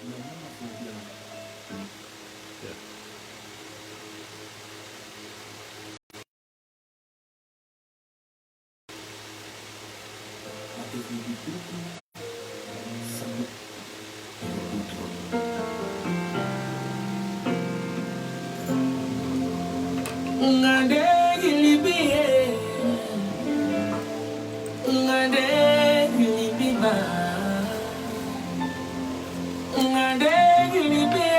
Ngade libi ngade libi ba ngade libi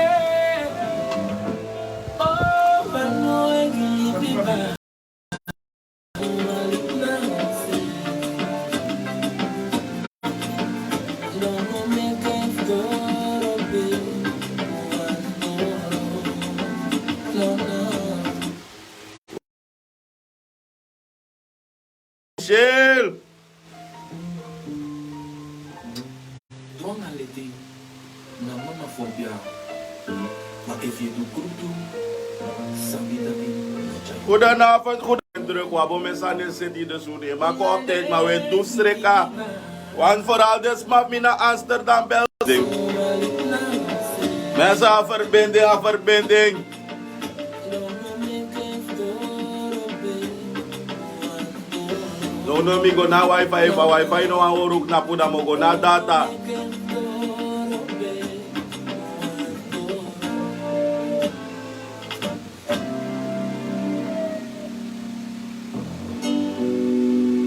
oh bano libi ba Chill. Goedenavond, goedenavond. Druk wabo mensen in city de zoene. Maar kom op tijd, maar we doen strikken. Want vooral dit mag me naar Amsterdam België. Mensen aan verbinding, aan verbinding. No mi go na wifi, pa wifi no ang uruk na po na mo go na data.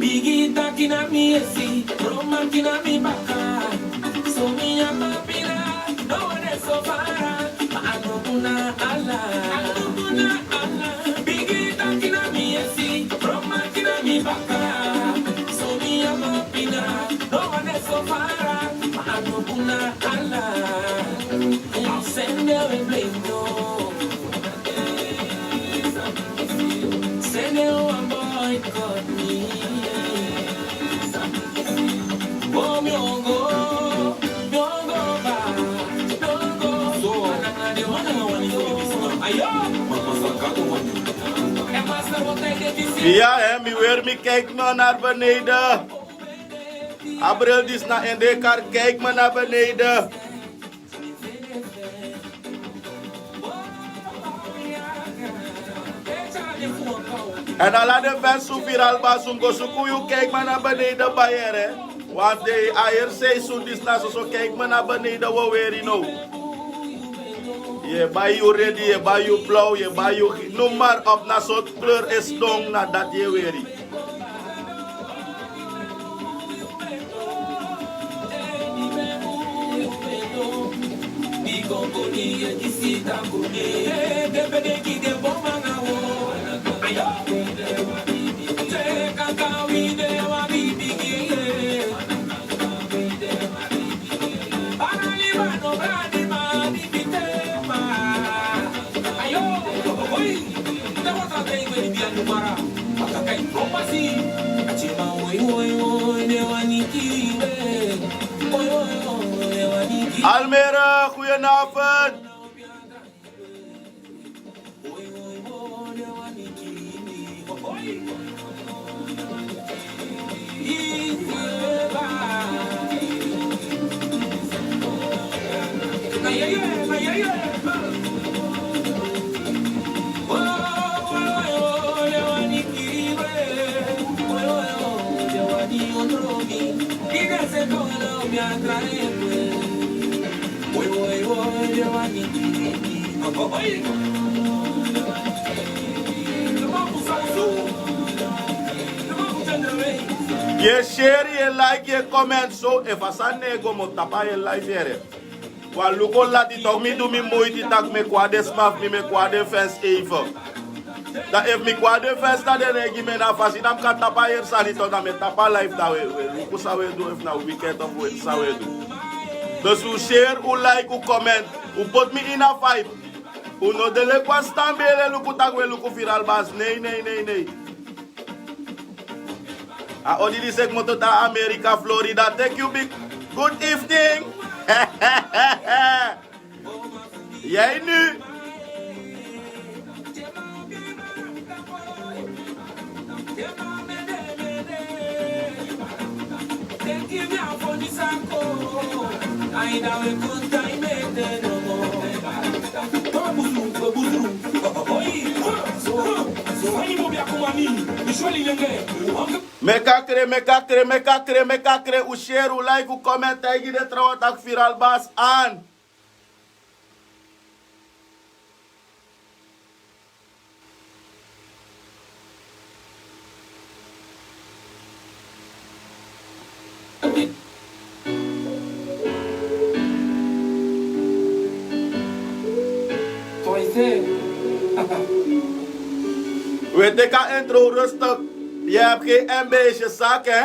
Bigi taki na mi esi, Roma kina mi baka. So mi amapina, no one is so far. Ano kuna ala, Bigi taki na mi esi, Roma kina mi baka. Ja, mi weer mi kijk me naar beneden. Abril is naar in de kar, kijk me naar beneden. En alle de fans zo viral basum go zoeken, je kijk me naar beneden bij hè. Want de aier seizoen is na zo kijk me naar beneden, we weer nou. Je bij je ready, je bij je blauw, je bij je noem maar op na soort kleur is dong na dat je weer. Almere, goedenavond. Je share, je like, je comment zo. If asan nego mo tapa je live here. Wa luko lati toch mi do mi moeite tak me kwade smaf mi me kwade fans even. Dat if mi kwade fans dat de negi me na fasi nam kan tapa hier sanito na me tapa live da we luko sa we do if na weekend of we sa we do. Dus u share, u like, u comment, u put me in a vibe. U no dele kwa stambele luko tak we luko viral bas. Nee, nee, nee, nee. I only say moto ta America, Florida. Thank you, big. Good evening. Jij nu? Thank you for this. I know a good time. Meka kre, u share, u like, u comment, tagi de trouwens tak viral bas aan. We gaan intro rustig. Je hebt geen MB'sje zak, hè?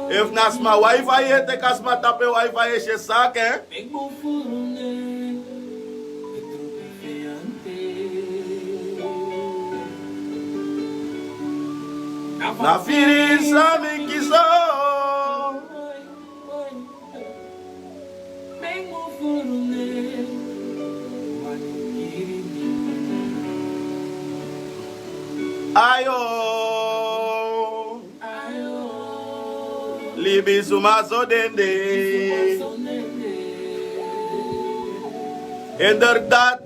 If naast mijn wifi je, te kas maar tappen wifi is je zak, hè? Na firi sami kiso. Ayo, libi suma so dende. Inderdaad,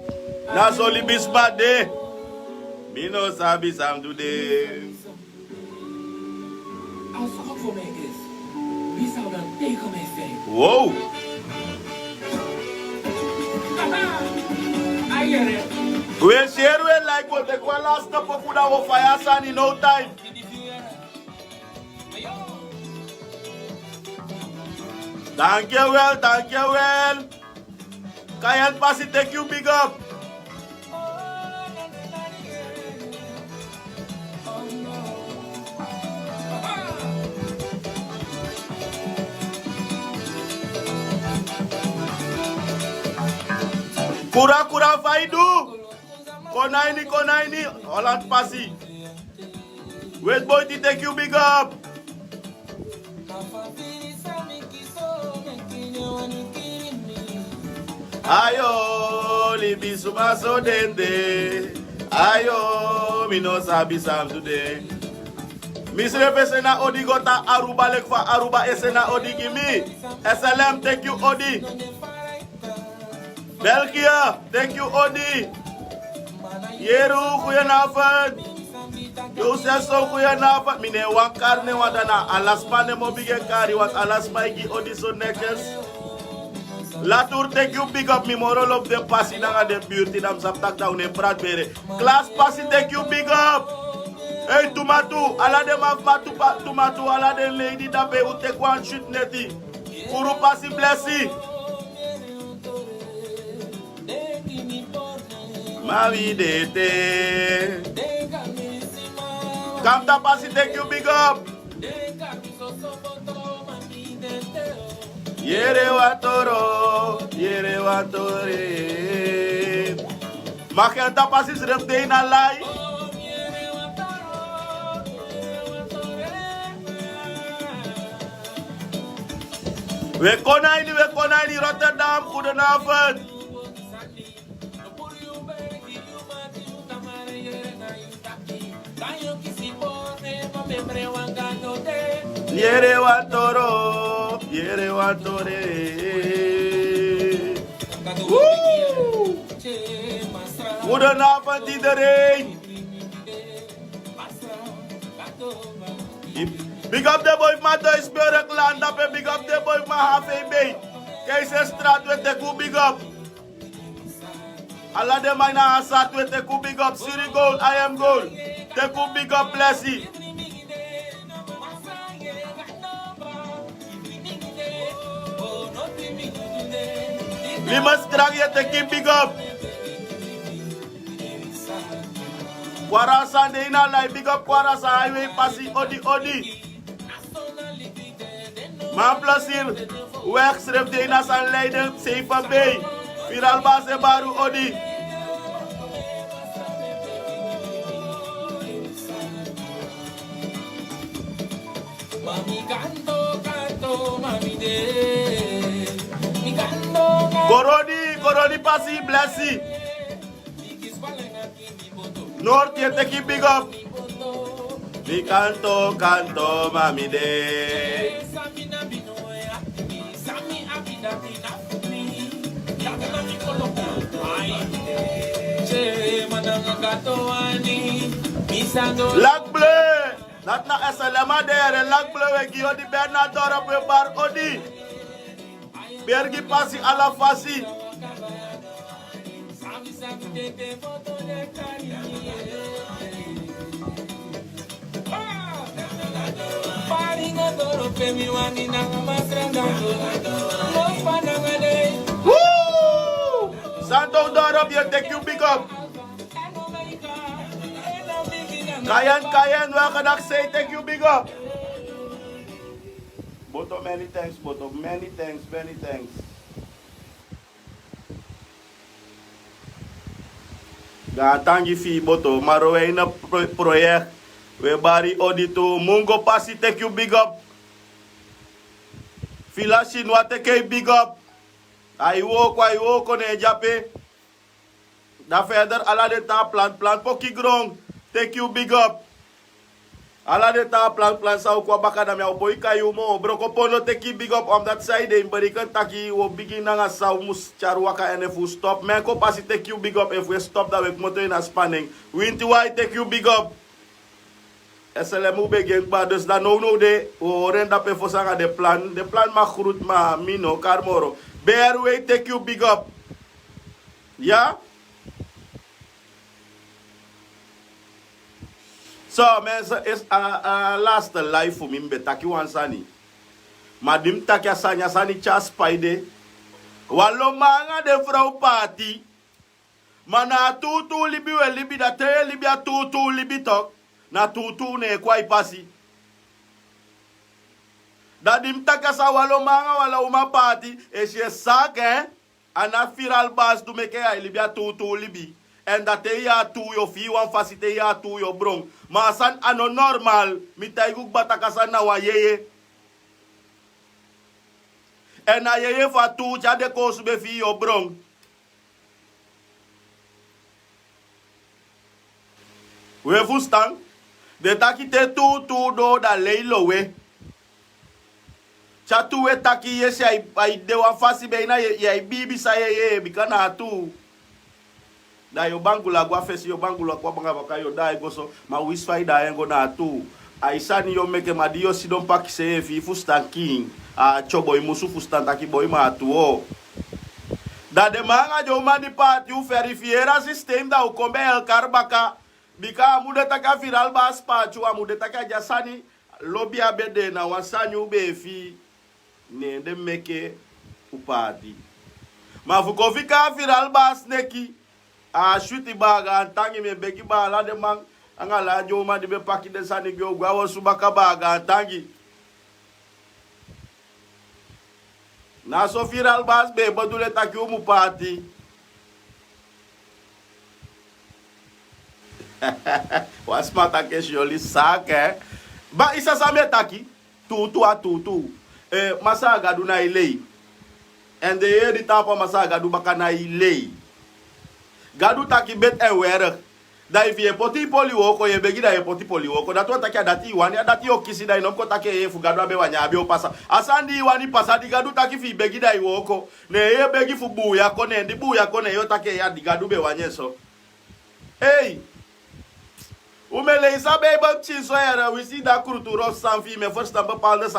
na so libi sma de. Mino sabi sam today. Als God voor mij is, wie zou dan tegen mij zijn? Wow. We share we like what the last step of food our fire sun in no time. Thank you well. Kayan Pasi, take you big up. Kura Faidu. Konaini, Holland Pasi. Wait boy to take you big up. Ayo, libi suma so dende. Ayo, mi no sabi sam today. Misre pesena odi gota Aruba lekfa Aruba esena odi gimi. SLM take you odi. Belgia, thank you Odi. Yeru goedenavond. Joseph so goedenavond. Mine wan karne wadana alaspa ne mo bige kari wat alaspa igi Odi so nekes. Latour thank you big up mi moral of the pasi nanga de beauty dam saptak down e prat bere. Class pasi thank you big up. Hey Tumatu, ala de mafmatu Tumatu ala de lady da be ute kwan shoot neti. Kuru pasi blessi. Mami dete. Kamta Pasi, take you big up. Yere watore. Makenta Pasi srefte in alai. We konaini Rotterdam, goedenavond. Yere watore. Goedenavond iedereen. Big up the boy ma Duisburg land up en big up the boy ma HVB. Keizerstraat with the coup big up. Alla de mijne Hassad with the coup big up. Siri goal, I am goal. The coup big up blessy. Limas krang je te keep big up. Kwarasan de ina lai big up Kwarasan highway Pasi odi. Man plasir weg schreef de ina san Leiden Seifa Bay. Viral base baru odi. Mami canto mami de. Koroni Pasi blessy. North you take big up. Mi canto mami de. Lac bleu. Dat na SLM dere. Lac bleu we gio di Bernard dorp we bar odi. Bergi pasi ala fasi. Woo! Santo dorp you take you big up. Kayan, welcome say take you big up. Boto, many thanks, Boto. Many thanks. Gatangi fi Boto, maro we na project. We bari audito, mungo pasi take you big up. Fila Shinwa take you big up. Aiwo ne jape. Da verder ala de ta plant poki grong. Take you big up. Ala de ta plant sa kwa baka na mia boy kayo mo. Broko pono take you big up on that side. Barikan taki wo bigin na nga sa mus charwaka and if we stop. Menko pasi take you big up if we stop that we moto in a spanning. Winty white take you big up. SLM begin pa dus da no de o renda pe fosanga de plan ma groet ma mino karmoro. Bear way take you big up. Yeah? So, mensen, is last live voor me. Betaki wansani. Madim takia sani chas paide. Walo manga de vrouw party. Mana tutu libi we libi da te libi a tutu libi tok. Na tutu ne kwai pasi. Dadim takia sa walo manga wala uma party. E she sak ana firal bas tu meke ay libi a tutu libi. En dat hij ja toe je vier wan facilite ja toe je brong. Maar san ano normal, mitai guk batakasan na wa yeye. En na yeye fa toe ja de koos be vier je brong. We verstaan? De taki te toe do da leilo we. Cha toe taki yes ay de wan fasi be na ye bibi sa yeye bikana toe. Da yo bangula gwa fesi yo bangula kwa banga baka yo da goso ma wisfai da yengo na tu aisani yo meke madio sidon pak se fi fustan king a choboy musu fustan taki boy ma tu o da de manga jo mandi pat you verifiera system da o kombe el karbaka bika mude taka viral bas pa chu amude taka jasani lobby abede na wasanyu be fi ne de meke upadi ma fuko fika viral bas neki a shuti baga antangi me begi ba la de man angala joma de be paki de sani gyo gwa wo subaka baga antangi na so viral bas be badule taki umu party was mata ke joli sake ba isa same taki tu masaga du na ilei and the edi tapa masaga du baka na ilei Gadu taki bet e werig. Da if je poti poli woko, je begi da je poti poli woko. Dat wat taki adati wani, adati o kisi da inomko taki e fu gadu abe wanya abe o pasa. Asandi wani pasa di gadu taki fi begi da woko. Ne ye begi fu bu ya kone, di bu ya kone yo taki ya di gadu be wanye so. Hey! Umele isa be ba chiso era, we see da kulturo sanfi me first bepaalde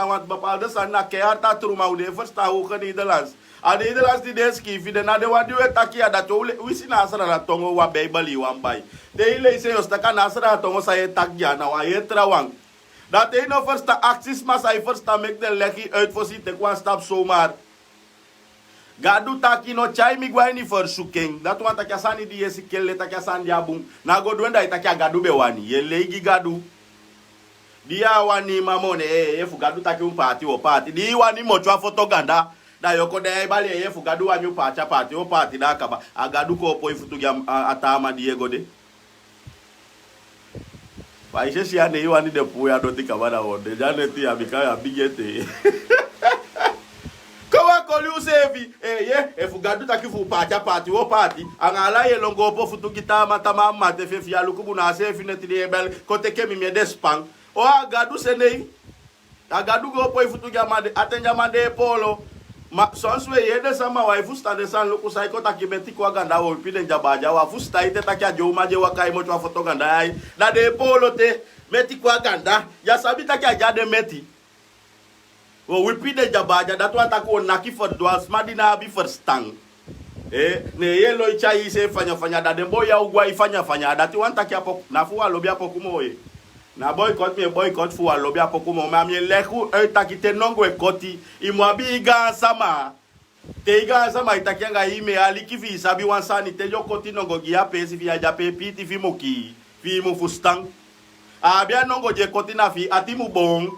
san na kearta truma ude first ta ho ge Nederlands. Ade de las di deski fi de na de wadi we takia da to we si na asara na tongo wa bible wan bai de ile se ostaka na asara tongo sa ye takja na wa ye trawang dat e no first axis mas ai first make de legi uit voor si te kwa stap zomaar gadu taki no chai mi gwa ni for suking dat wa takia sani di esi kelle takia sani abung na go dwenda takia gadu be wani ye legi gadu dia wani mamone e fu gadu taki un party o party di wani mo chwa fotoganda da yoko de bali ye fu gadu wanyu pacha party o party da kaba agadu ko po ifutu ya atama Diego de paise si ane wani de puya do tika bana wonde jane ti abika ya bigete kawa koli usevi ye fu gadu taki fu pacha party o party angala ye longo po futu kitama tamama te fe fia lukubu na sefi neti de bel kote kemi me despang o agadu senei agadu go po ifutu ya made atenja made polo Ma sonswe yede sama wa ifusta de san luku sai kota kibeti kwa ganda wo pide njabaja wa fusta ite takia jo maje wa kai mo twa foto ganda ai na de polo te meti kwa ganda ya sabi takia jade meti wo wipide njabaja datu ataku naki for dwals madina bi for stang ne yelo ichai se fanya da de boya ugwa ifanya datu wantaki hapo nafuwa lobi hapo kumoye na boycott fu alobi hapo kumo ma mi leku takite nongo ekoti imwabi iga sama te iga sama itakianga ime alikivi sabi wansani te yokoti nongo gia pesi via jape piti fi moki fi mu fustang abia nongo je koti na fi atimu bong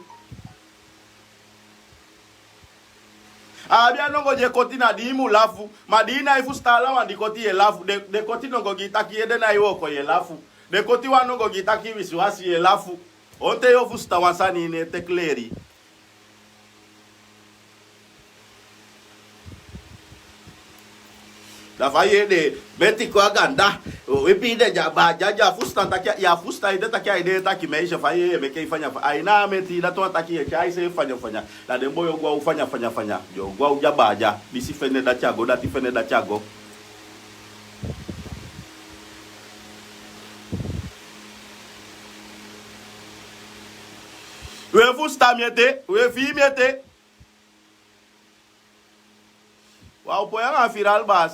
abia nongo je koti na dimu lafu madina ifustala wandi koti e lafu de koti nongo gitaki ede na iwoko ye lafu de koti wanongo gitaki wisiwasi ye lafu onte yo fusta wansani ne tekleri da faye de beti kwa ganda wipide jaba jaja fusta takia ya fusta ide takia ide taki meisha faye meke ifanya aina meti da to takia chai se fanya la de boyo gwa ufanya jo gwa ujabaja bisi fene da chago da ti fene da chago we fusta miete we fi miete wa upoya viral bas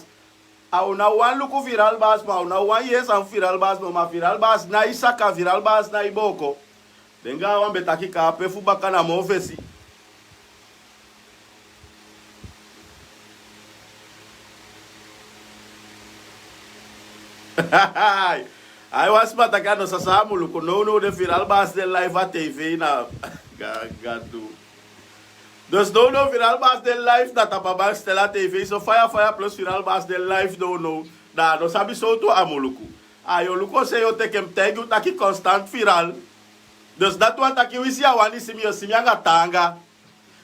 au na wan luku viral bas ma na wan yes an viral bas ma viral bas na isaka viral bas na iboko denga wan betaki ka pefu bakana mo ofesi I was patakano sasa muluko no de viral bas de live at TV na gadu. Dus no viral bas de live na tapabang Stella TV so fire plus viral bas de live no da no sabi so to amuluku. Ayo luko se yo tekem tegu taki constant viral. Dus that one taki wisi awani simyanga tanga.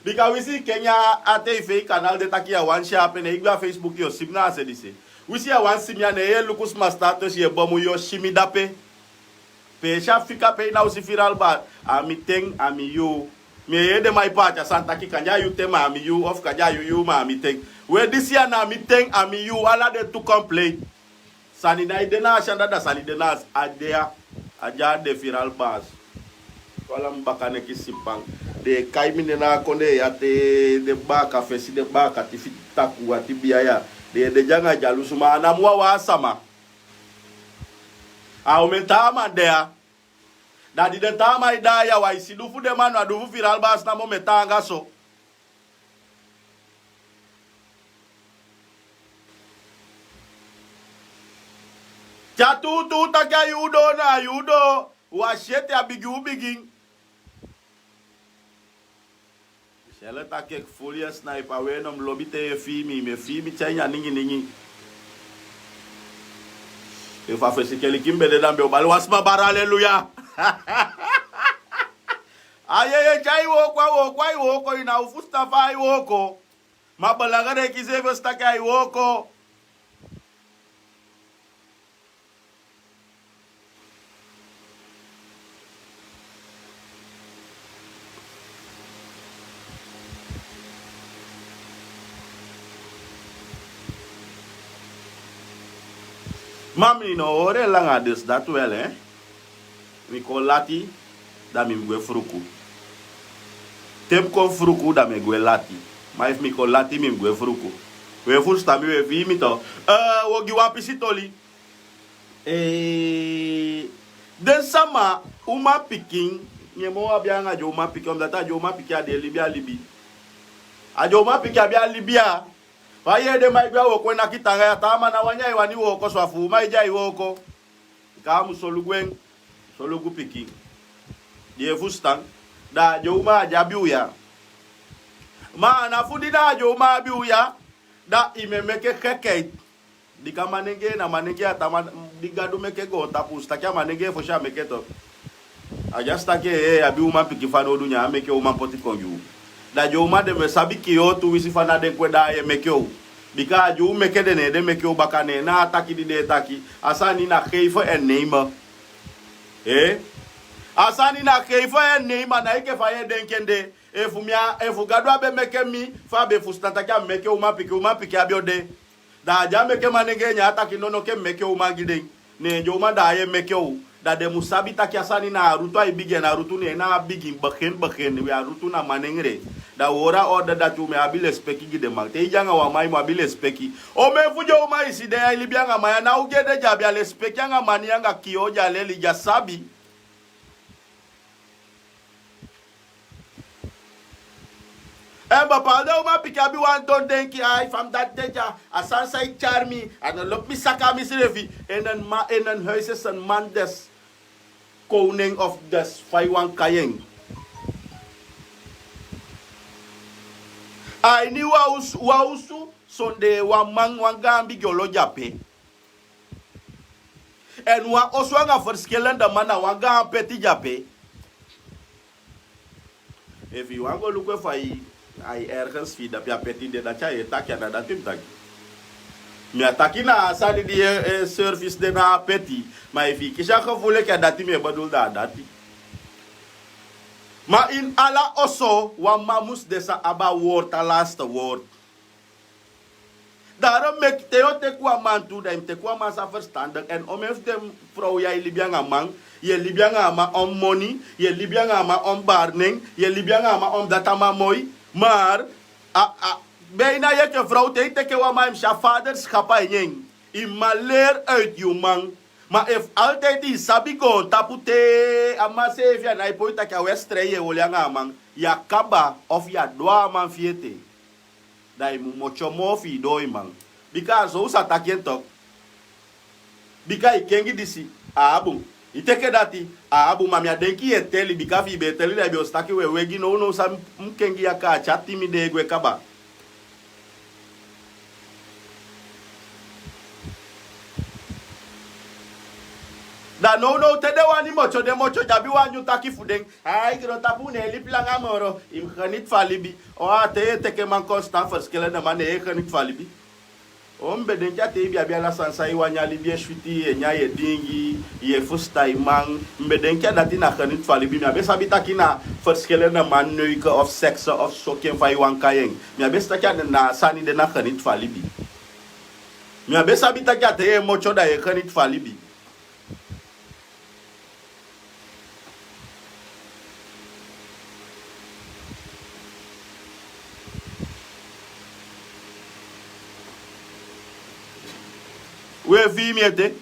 Bika wisi Kenya at TV canal de taki awan shop en igba Facebook yo simna se dise. Wisi ya wansi miya ne lukus mastatos ye bomu yo shimi dape. Pe fika pe na usi viral ba. Ami teng ami yu. Me ye de mai pacha santa ki kanja yu tema ami yu. Of kanja yu ma ami teng. We this year na ami teng ami yu. Ala de to complain. Sani na idena ashanda da sani dena adea. Aja de viral bas. Wala mbakane kisipang. De kaimine na konde ya de baka fesi de baka tifitaku ati biaya. De janga jalusuma anamua wa sama aumentama dea da di dentama idaya wa isidufu de manu adufu viral bas na mometanga so chatutu takia yudo washete abigi ubiging Ela tá aqui folha Snaipa we no lobby te filme tinha ningi eu fa fesi kele kimbe de dambe bal wasma bar haleluya aye chai wo kwa ina ufusta fa woko mabalagare kizeve staka woko Mami no ore langa des dat wel mi ko lati da mi gwe fruku tem ko fruku da mi gwe lati ma if mi ko lati mi gwe fruku we fusta mi we vi mi to wo gi wa pisitoli den sama uma pikin nye mo abia nga jo uma pikin data jo uma pikin de libi ajo uma pikin abia libia Vaye de mai gwa woko na kitanga ya tama na wanyai wani woko swafu mai jai woko kamu solugu piki die fustan da jouma jabiuya ma na fudi da jouma biuya da imemeke keke dika manenge na manenge atama digadu meke go tapusta kya manenge fosha meketo ajasta ke abiuma piki fano dunya meke o mampoti konju da jouma de me sabi kiyo tu wisi fana de kweda ye mekyo bika ju meke de ne de mekyo bakane na taki di de taki asani na kheifa en neema asani na kheifa en neema na ike fa ye denkende Efu gadwa be meke mi, fa be fustata ka meke uma piki abiode. Da ja meke manenge nya ataki nono ke meke uma gide. Ne jo uma da ye meke u. Da de musabi taki asani na rutu ai bigi na rutu ne na bigi bakhen we rutu na manengre. Da ora order that you me abile speki gide mang. Te janga wa mai mo abile speki. O me fujo uma isi de ai libianga maya na ugede jabi ale speki anga mani anga kioja leli jasabi. Papa, uma pikabi wan don denki ai from that deja asansai charmi and look mi saka mi sirevi en een huis is een man des koning of des Faiwan Kayeng. Ai ni wausu sonde wamang wangambi gyolo jape. En wa oswanga verschillende mannen wanga peti jape. If you want go look for ai ergens via dat petit de dat jij tak ja dat tim tak. Mi ataki na sali die service de na petit, maar if ik ja gevoel ik dat die me bedoel dat. Maar in alla osso wa mamus desa aba woord a laatste woord. Daarom mek teo te kwa man toe, dat te kwa man sa verstandig en om heeft dem vrouw jij Libianga man. Je Libianga ma om money, je Libianga ma om barning, je Libianga ma om datama mooi. Maar, bijna je vrouw tegen wat mijn vader schappa in je maar leer uit je man. Maar if altijd die sabigo tapute amase via na ipoita ka westreje olianga man ya kaba of ya doa man fiete. Dai mu mocho mofi doi man. Because o sa takiento. Bika ikengi disi abu. Iteke dati abu mamia denki eteli bikafi beteli na biostaki wegi no sa mkengi ya ka chati mi de gwe kaba. Da no te de wani mocho de mocho jabi wanyu taki fudeng. Ai kiro tapu ne lip langa moro im khanit falibi. O ate teke man constant verschillen na man e khanit falibi. Ombe denja te bia bia la sansa i wanya libie shwiti e nya ye dingi ye fusta imang mbe denja dati na khanit falibi mi abesa bitaki na verschillen na man neuke of sexe of soken fa i wan kayeng. Mi abesa kya na sani de na khanit falibi. Mi abesa bitaki ate e mocho da ye khanit falibi. We vi miete.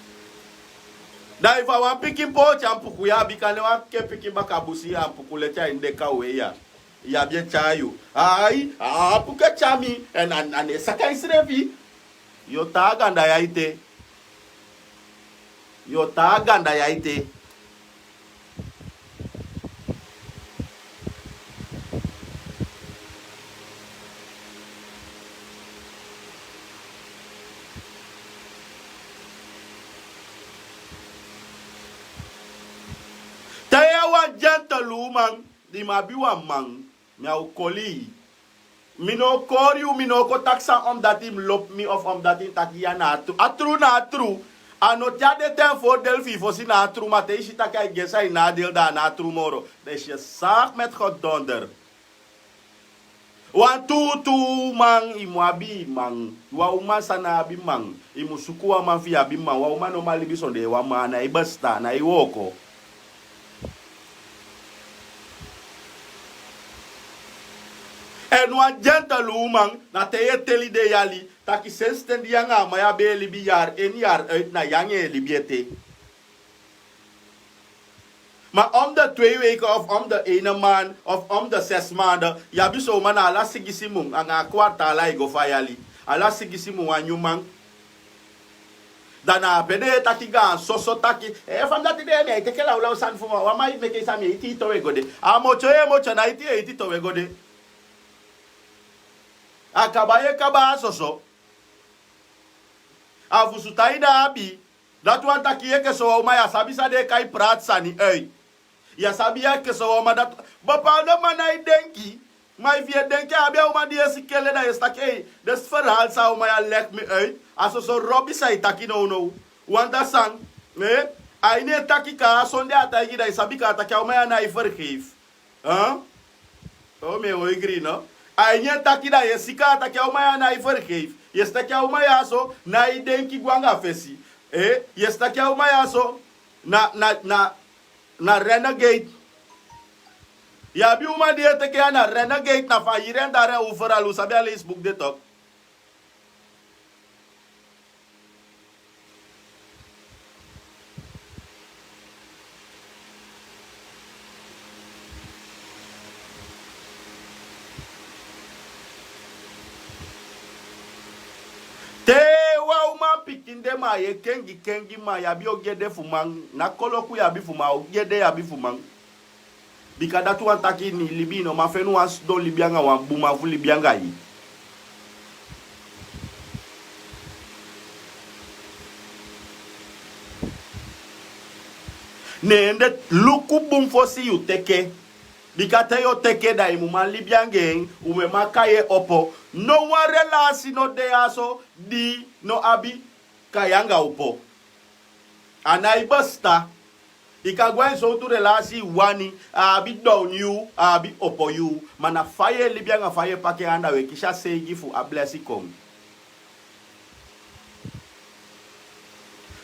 Da ifa wan piki pochi ampuku ya bikane wan ke piki bakabusi ampuku lecha indeka we ya. Ya bie chayo. Ai, apuka chami en saka isrevi. Yo ta ganda ya ite. Yo ta ganda ya ite. Gentleman, di mabiwa mang, miau koli. Mino koriu, mino ko taksa omdat him lop me of omdat him takia na tru. Na tru. Ano tia de ten voor Delphi, voor si na tru, maar te is takia gesa in nadeel da na tru moro. Dus je zaak met gedonder. Wan tu mang, imwabi mang. Wa uma sana bi mang. Imusuku wa man fi abi mang. Wa uma no mali bisonde wa man na ibasta na iwoko. En wan gentleman na te teli de yali taki sensten yanga maya be libi jaar en jaar uit na yange libiete. Maar om de 2 weken of om de 1 maand of om de 6 maanden, ja biso man ala sigisimung ang kwartala igo fayali. Ala sigisimung anyumang. Dana pede taki gan soso taki fam dati de me teke la ula san fuma wa mai meke sami iti to wegode. Amocho na iti to wegode. Akabaye kaba soso. Avusu taida abi. Dat wan taki ke so ma ya sabi sa de kai prat sani ei. Ya sabi ya ke so ma dat bapa no manai denki. Mai vie denki abi o ma die sikele da estake. Des verhaal sa o ma ya lek me uit. Aso so robi sa itaki no. Wanda sang, ne? Ai ne taki ka sonde ataki da sabi ka taki o ma ya na vergeef. Huh? Oh, me o agree, no? Ai nye taki da ye sika taki au maya na i vergeef. Je taki au maya so na i denki gwanga fesi. Je taki au maya so na renegade. Ya bi uma die te ke na renegade na fa hiren dare overal u sabi ale Facebook de tok. Te wa uma pikinde ma ye kengi ma ya bi ogede fumang na koloku ya bi fuma ogede ya bi fumang. Bika datu antaki ni libi no mafenu was do libianga wa buma fu libianga yi. Nende luku bum fosi yu teke. Bika te yo teke da imuma libiange ume makaye opo. No one relasi no de aso di no abi kayanga upo. Anai basta. Ikagwen so tu relasi wani abi down you abi opo you. Mana faye libianga faye pake anda we kisha seigi fu a blessi kom.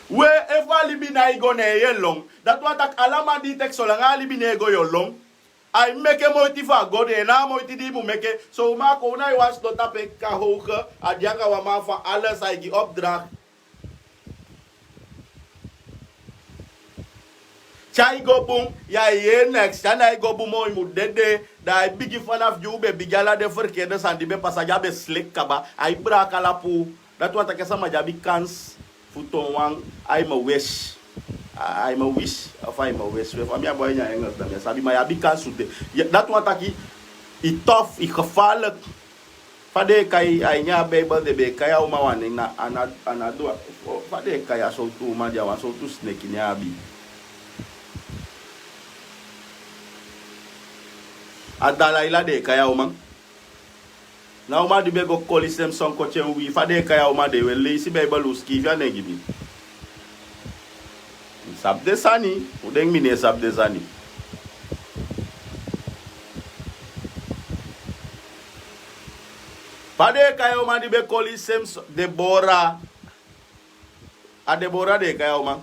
We efa libi na igo ne ye long. Dat wat ak alama di tek so langa libi ne go yo long. I make a motive for God and now motive mu make so ma ko na was to tape ka hoge adianga wa ma van alles I gi opdracht. Chai go boom ya ye next and I go boom mo mu dede da I bigi vanaf you be bigala de verkeerde sandi be passager be slick kaba I braka la pu dat wat ek sama jabi kans futon wang I'm a wish. I'm a wish of I'm a wish. If I'm a boy in Engels, dan sabi maar ja, die kan zoete. Dat wat ik tof, ik gevaarlijk. Vade kai ainya Bijbel de be kaya uma wane na anado. Vade kaya so tu ma dia wan so tu snake ni abi. Adalaila de kaya uma. Na uma di be go kolisem son ko chen wi. Vade kaya uma de we lesi Bijbel uski via negibi. Sabde sani, udeng mine sabde sani. Pade kayo man di be koli sem Deborah. A Deborah de kayo man.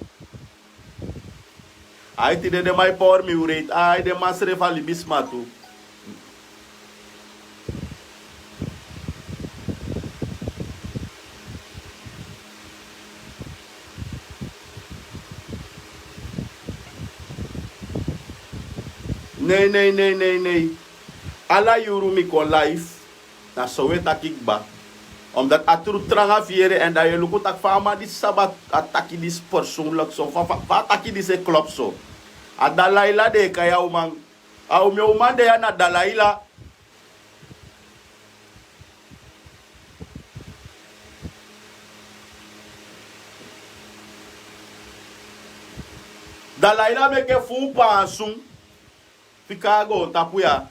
Ay ti de may power mi urate. Ay de masre fa libis matu. Nee. Alla juru mi kon live. Na sowe takik ba. Omdat atru tranga vieren en dat je lukut tak fama di sabat ataki dis persoonlijk zo. Va ataki dis e klop zo. A Dalaila de kaya umang. A ume umande ya na Dalaila. Dalaila meke fu pansung. Ficago tapu ya.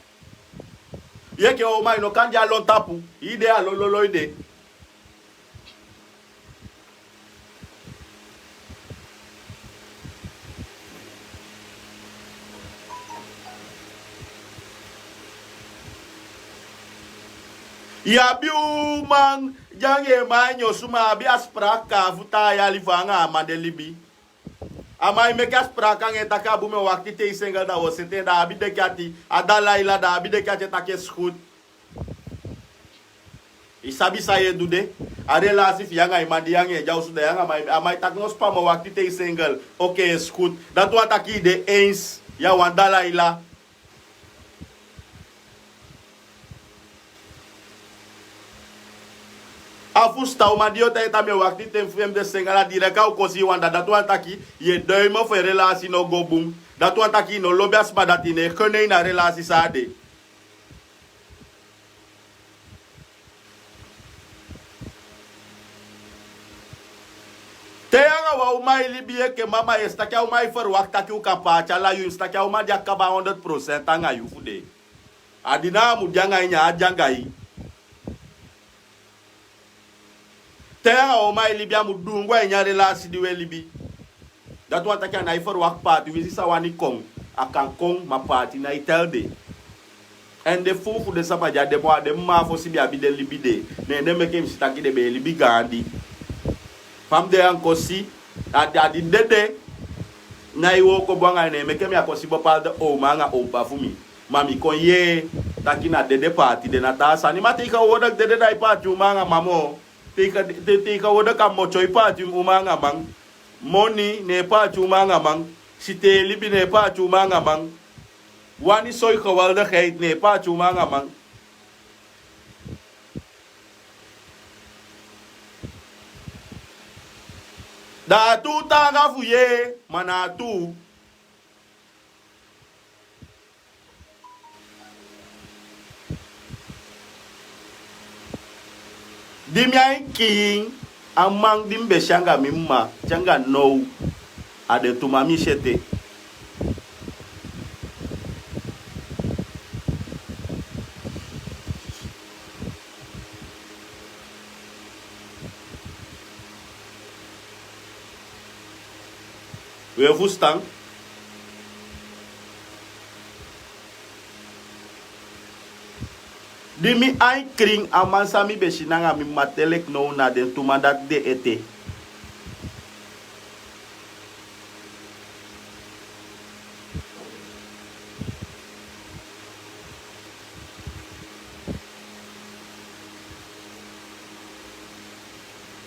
Ye ke o mai no kanja lon tapu. Ide a lolo ide. Ya biu man jange manyo suma bi aspraka vuta ya livanga amade libi. Amai mekas prakang etaka bume wakti te isengal da osete da abi de kati Adalaila da abi de kati take schut. Isabi saye dude a relasi fianga imandi yange jau suda yanga amai tak nos pa mo wakti te isengal. Okay schut. Dat wat aki de eens ya wan Dalaila. Afusta o madio ta eta me wakti tem fem de sengala direka o kosi wanda datu antaki ye duimo fe relasi no go boom datu antaki no lobias badatine kone na relasi sade te anga wa umai libie ke mama esta ka umai fer wakta ki ukapa chala yu sta ka umai dia kaba 100% anga yu fude adina mu janga nya ajangai Terra o mai libia mu dungwa nya relasi diwe libi. Datu ataka na ifor wak party wisi sawani kong akan kong ma party na itelde. En de fufu de sama ja de mo de ma fo si bi abi de libi de. Ne me kem si taki de be libi gandi. Fam de anko si adi dede na iwo ko bwanga ne me kem ya ko si bopal de o manga o pa fumi. Mami kon ye taki na dede party de na ta sani mati ka woda dede dai party manga mamo. Tika woda ka mo choi party manga mang. Moni ne party manga mang. Site libi ne party manga mang. Wani soy geweldigheid nee pa chumanga man. Da tu tanga fuye mana tu. Dimya king amang dimbe shanga mimma changa no ade tumami shete. We fustang dimi ay kring amansami beshinanga mi matelek no na den tumandat de ete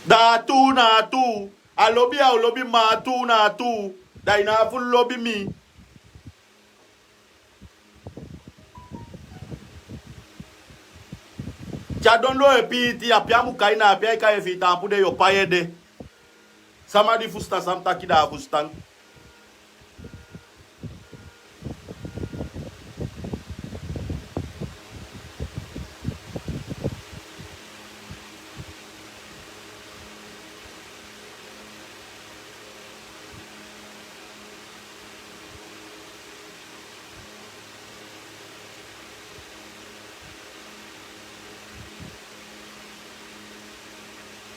da tu na tu alobi a olobi ma tu na tu da ina full lobby mi. Chadonlo epiti apia mukaina apia ika efita ampude yo payede. Samadi fusta samta kida fustan.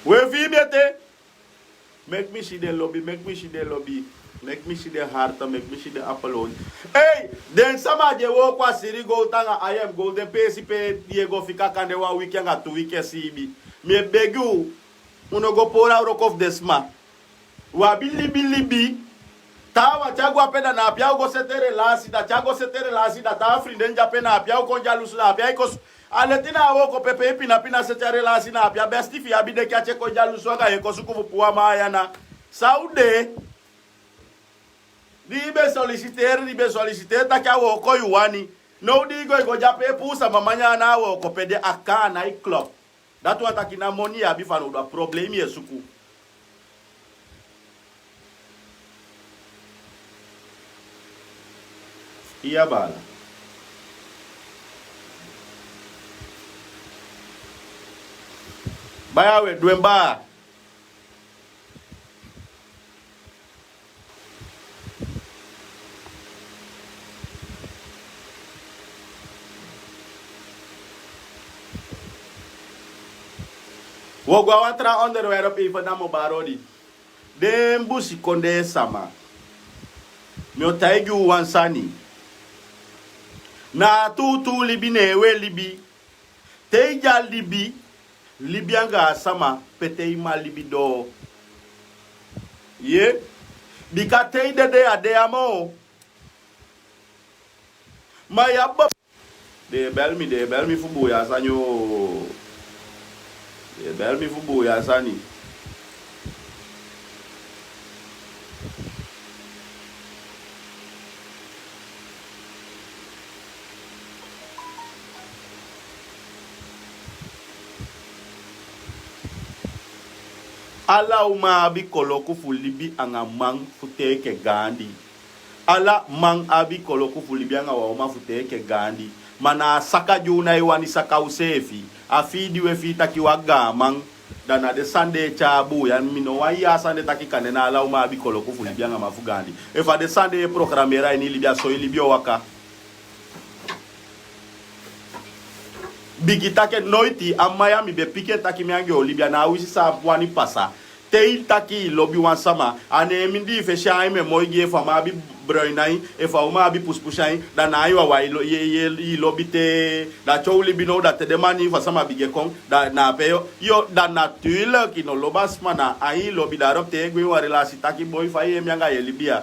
We vibete. Make me see the lobby, make me see the lobby. Make me see the heart, make me see the apple. Hey, then sama je wo kwa siri go tanga I am golden pesi pe Diego fika kande wa weekend at 2 weekends sibi. Me begu uno go pour out of the sma. Wa bilibi. Tawa chagwa peda na apia go setere lasi da chago setere lasi da ta frinde nja pena apia ko njalusu na apia ko aletina woko pepe pina setere lasi na apia besti fi abide kache ko njalusu ga e ko suku puwa mayana saude ribe soliciter ta ka wo ko yuwani no digo go jape pusa mamanya na wo ko pede akana I club datu atakina moni abi fanu do problem yesuku. Iya bala. Baya we dwemba. Wogwa watra underwear op even na mo barodi. Dembusi konde sama. Mio taigi wansani. Na tu libi newe libi. Teija libi. Libianga sama peteima libi do. Ye. Bika teide de adeamo. Mayaba. De belmi fubu ya sanyo. De belmi fubu ya sani. Ala uma abi koloku fulibi anga mang futeke gandi. Ala mang abi koloku fulibi anga wa uma futeke gandi. Mana saka juna iwani saka usefi. Afidi we fita kiwa gamang. Dana de sande chabu ya mino wa ya sande takikane na ala uma abi koloku fulibi anga mafugandi. Efa de sande programera ini libya so libyo waka. Bigitake noiti amaya mi be pike taki miange olibia na wisi sa wani pasa Te taki lobby wan sama. Ane mindi fe shai me moige fa ma bi bruinai e fa uma bi puspusai da na yo wa ye lobby te da chowli bino da te demani fa sama bige kong da na pe yo da natural ki no lobas mana ai lobby da rop te gwi wa relasi taki boy fa ye myanga ye libia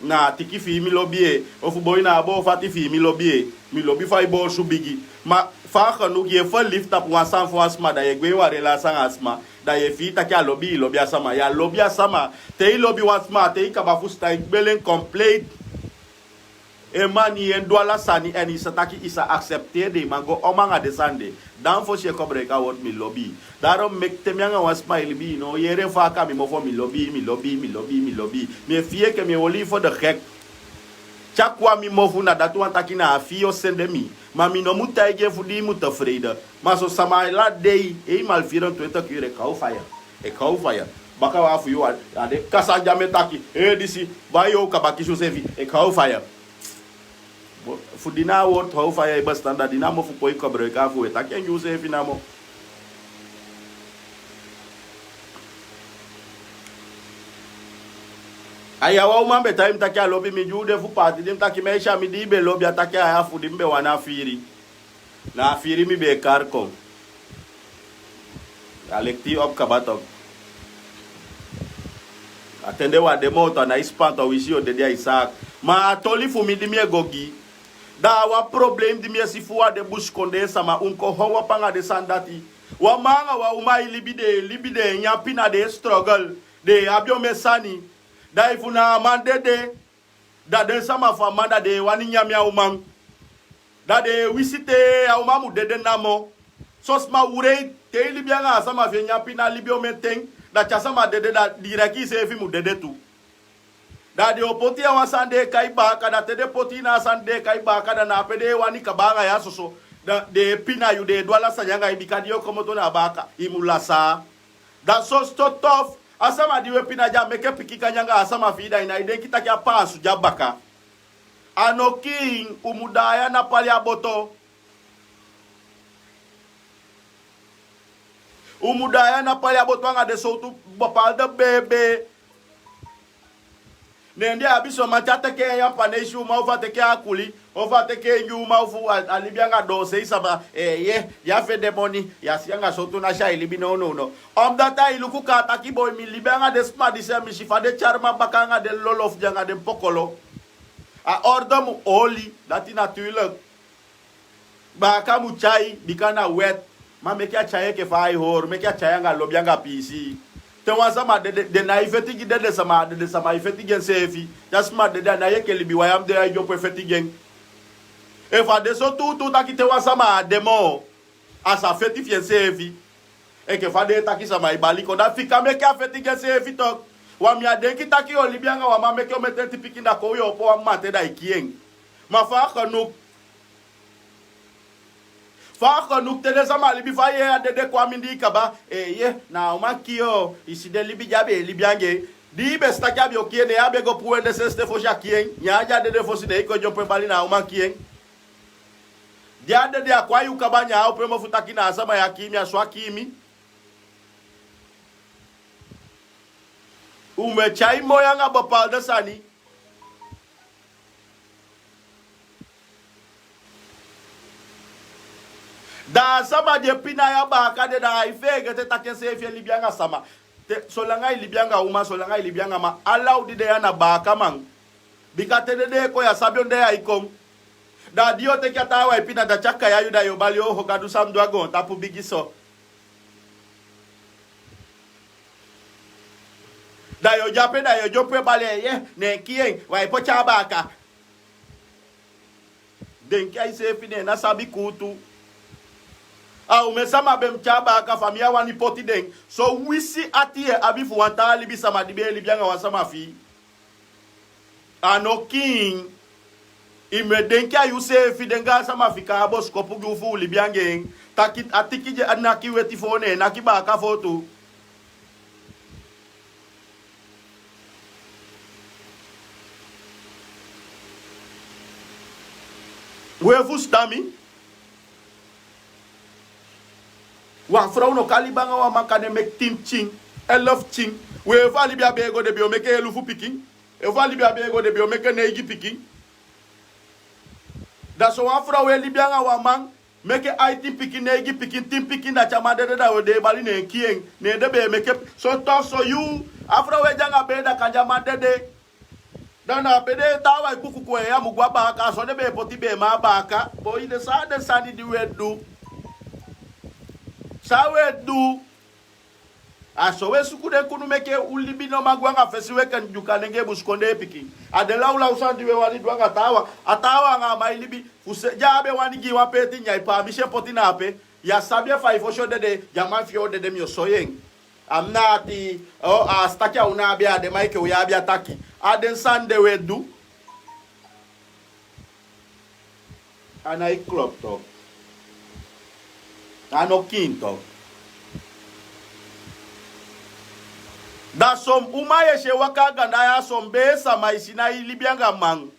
na tiki fi mi lobby o fu boy na bo fati fi mi lobby fa bo su bigi ma fa khanu ye fa lift up wan san fo asma da ye gwi wa relasi asma da ye fi taki a lobby asama ya lobby asama te lobby wasma te kabafu sta belen complete e mani en doala sani en isa taki isa accepter de mango omanga desande dan fo she kobre ka wot mi lobby daro mek te myanga wasma libi no yere fa ka mi mo fo mi lobby me fie ke mi oli fo de gek chakwa mi mo fu na datu antaki na afio sende mi mami no muta ege fu di muta vrede maar so sama la day e mal 24 uur e kau fire baka wa fu yo ade kasa jame taki disi bayo kabaki josefi e kau fire fu dina word kau fire e bastanda dina mo fu poi kobre ka fu taki en josefi na mo aya wa umambe time taki a lobby mi jude fu party dim taki meisha mi dibe lobby ataki aya fu dimbe wana firi na firi mi be karkom alekti op kabatok atende wa demoto na ispanto wisio de dia Isaac ma toli fu mi dimie gogi da wa problem dimie sifuwa de bush kondensa ma unko howa panga de sandati wa manga wa umai libide nyapina de struggle de abio mesani da ifuna mandede da de sama fa manda de wani nyamia umang da de wisite aumamu dede namo sosma ure te libianga sama fe nyapina libio meteng da chasama dede da diraki se fi mu dede tu da de opoti wa sande kai ba kada te de poti na sande kai ba kada na pede wani kabanga ya soso da de pina yu de dwala sanyanga ibikadio komoto na baka imulasa da so tough asama diwe pina ja meke pikika nyanga asama fida ina ide kita kya pasu jabaka anoking umudaya na pali aboto anga de sotu bopal de bebe nende abiso machata ke ya paneshu ma ova teke akuli ova teke nyu ma fu alibianga do se isaba ya fe demoni ya sianga sotu na sha ilibi no data iluku ka taki boy mi libianga de sma di se mi shifa de charma bakanga de lolof janga de pokolo a ordom oli dati natuurlijk baka mu chai bikana wet ma mekia chai ke fai hor mekia chai nga lobianga pc te wasama de na ifeti gi de sama ifeti gen sefi jasma de na yeke libi wayam de ayo po ifeti gen e fa de so tu taki te wasama demo asa feti fien sefi e ke fa de taki sama ibali ko da fika mekia feti gen sefi tok wa mi ade ki taki o libianga wa ma mekio metenti pikinda ko yo po wa mate da ikien ma fa kanuk tede sama libi fa ye de kwa mindi kaba na umakio iside libi jabe libiange di besta kabi okiene abe go puende seste fo jakien nyaja de fo sine ko jompe bali na umakien dia de akwa yu kabanya au premo futaki na sama ya kimia swa kimi umechai moya nga bopal de sani da sama de pina ya ba ka de da ifege te take se fie libianga sama te solanga libianga uma solanga libianga ma allow de ya na ba ka man bikate de ko ya sabio de ya ikom da dio te kata wa pina da chaka ya yuda yo bali o hokadu sam dragon tapu bigiso da yo jope bali ye ne kien wa ipo cha ba ka den kai se fine na sabi kutu au mesama bem chaba ka famia wani poti den so wisi atie abifu wantali bisama dibe libianga wasama fi anoking imedenkia yuse fi denga sama fika bos kopugu fu libiange takit atikije anaki weti fone nakiba ka foto wefu stami wa frau no kalibanga wa makane mek tim ching 11 ting. We eva Libya bego de bio make elufu picking. Eva Libya bego de bio make neigi picking. That's one for we Libya wa man make IT picking neigi picking team picking that chamade da we de bali ne kieng ne de be make so talk so you after we janga be da kanjamade de dana pede tawa kuku ko ya mugwa baka so de be poti be ma baka boy de sani di we do sa we do aso we sukude kunu meke ulibi no magwanga fesi we kan jukanenge buskonde piki adela ula usandi we wali dwanga atawa nga mailibi fuse jabe wani gi wa peti nyai pa mi she poti na pe ya sabia fa ifo sho de jama fio de mi soyeng amnati o astakia una bia de maike we abia taki aden sande we do anai club talk ano king talk. Da som umaye she wakaga na ya som besa maisina ilibianga mang.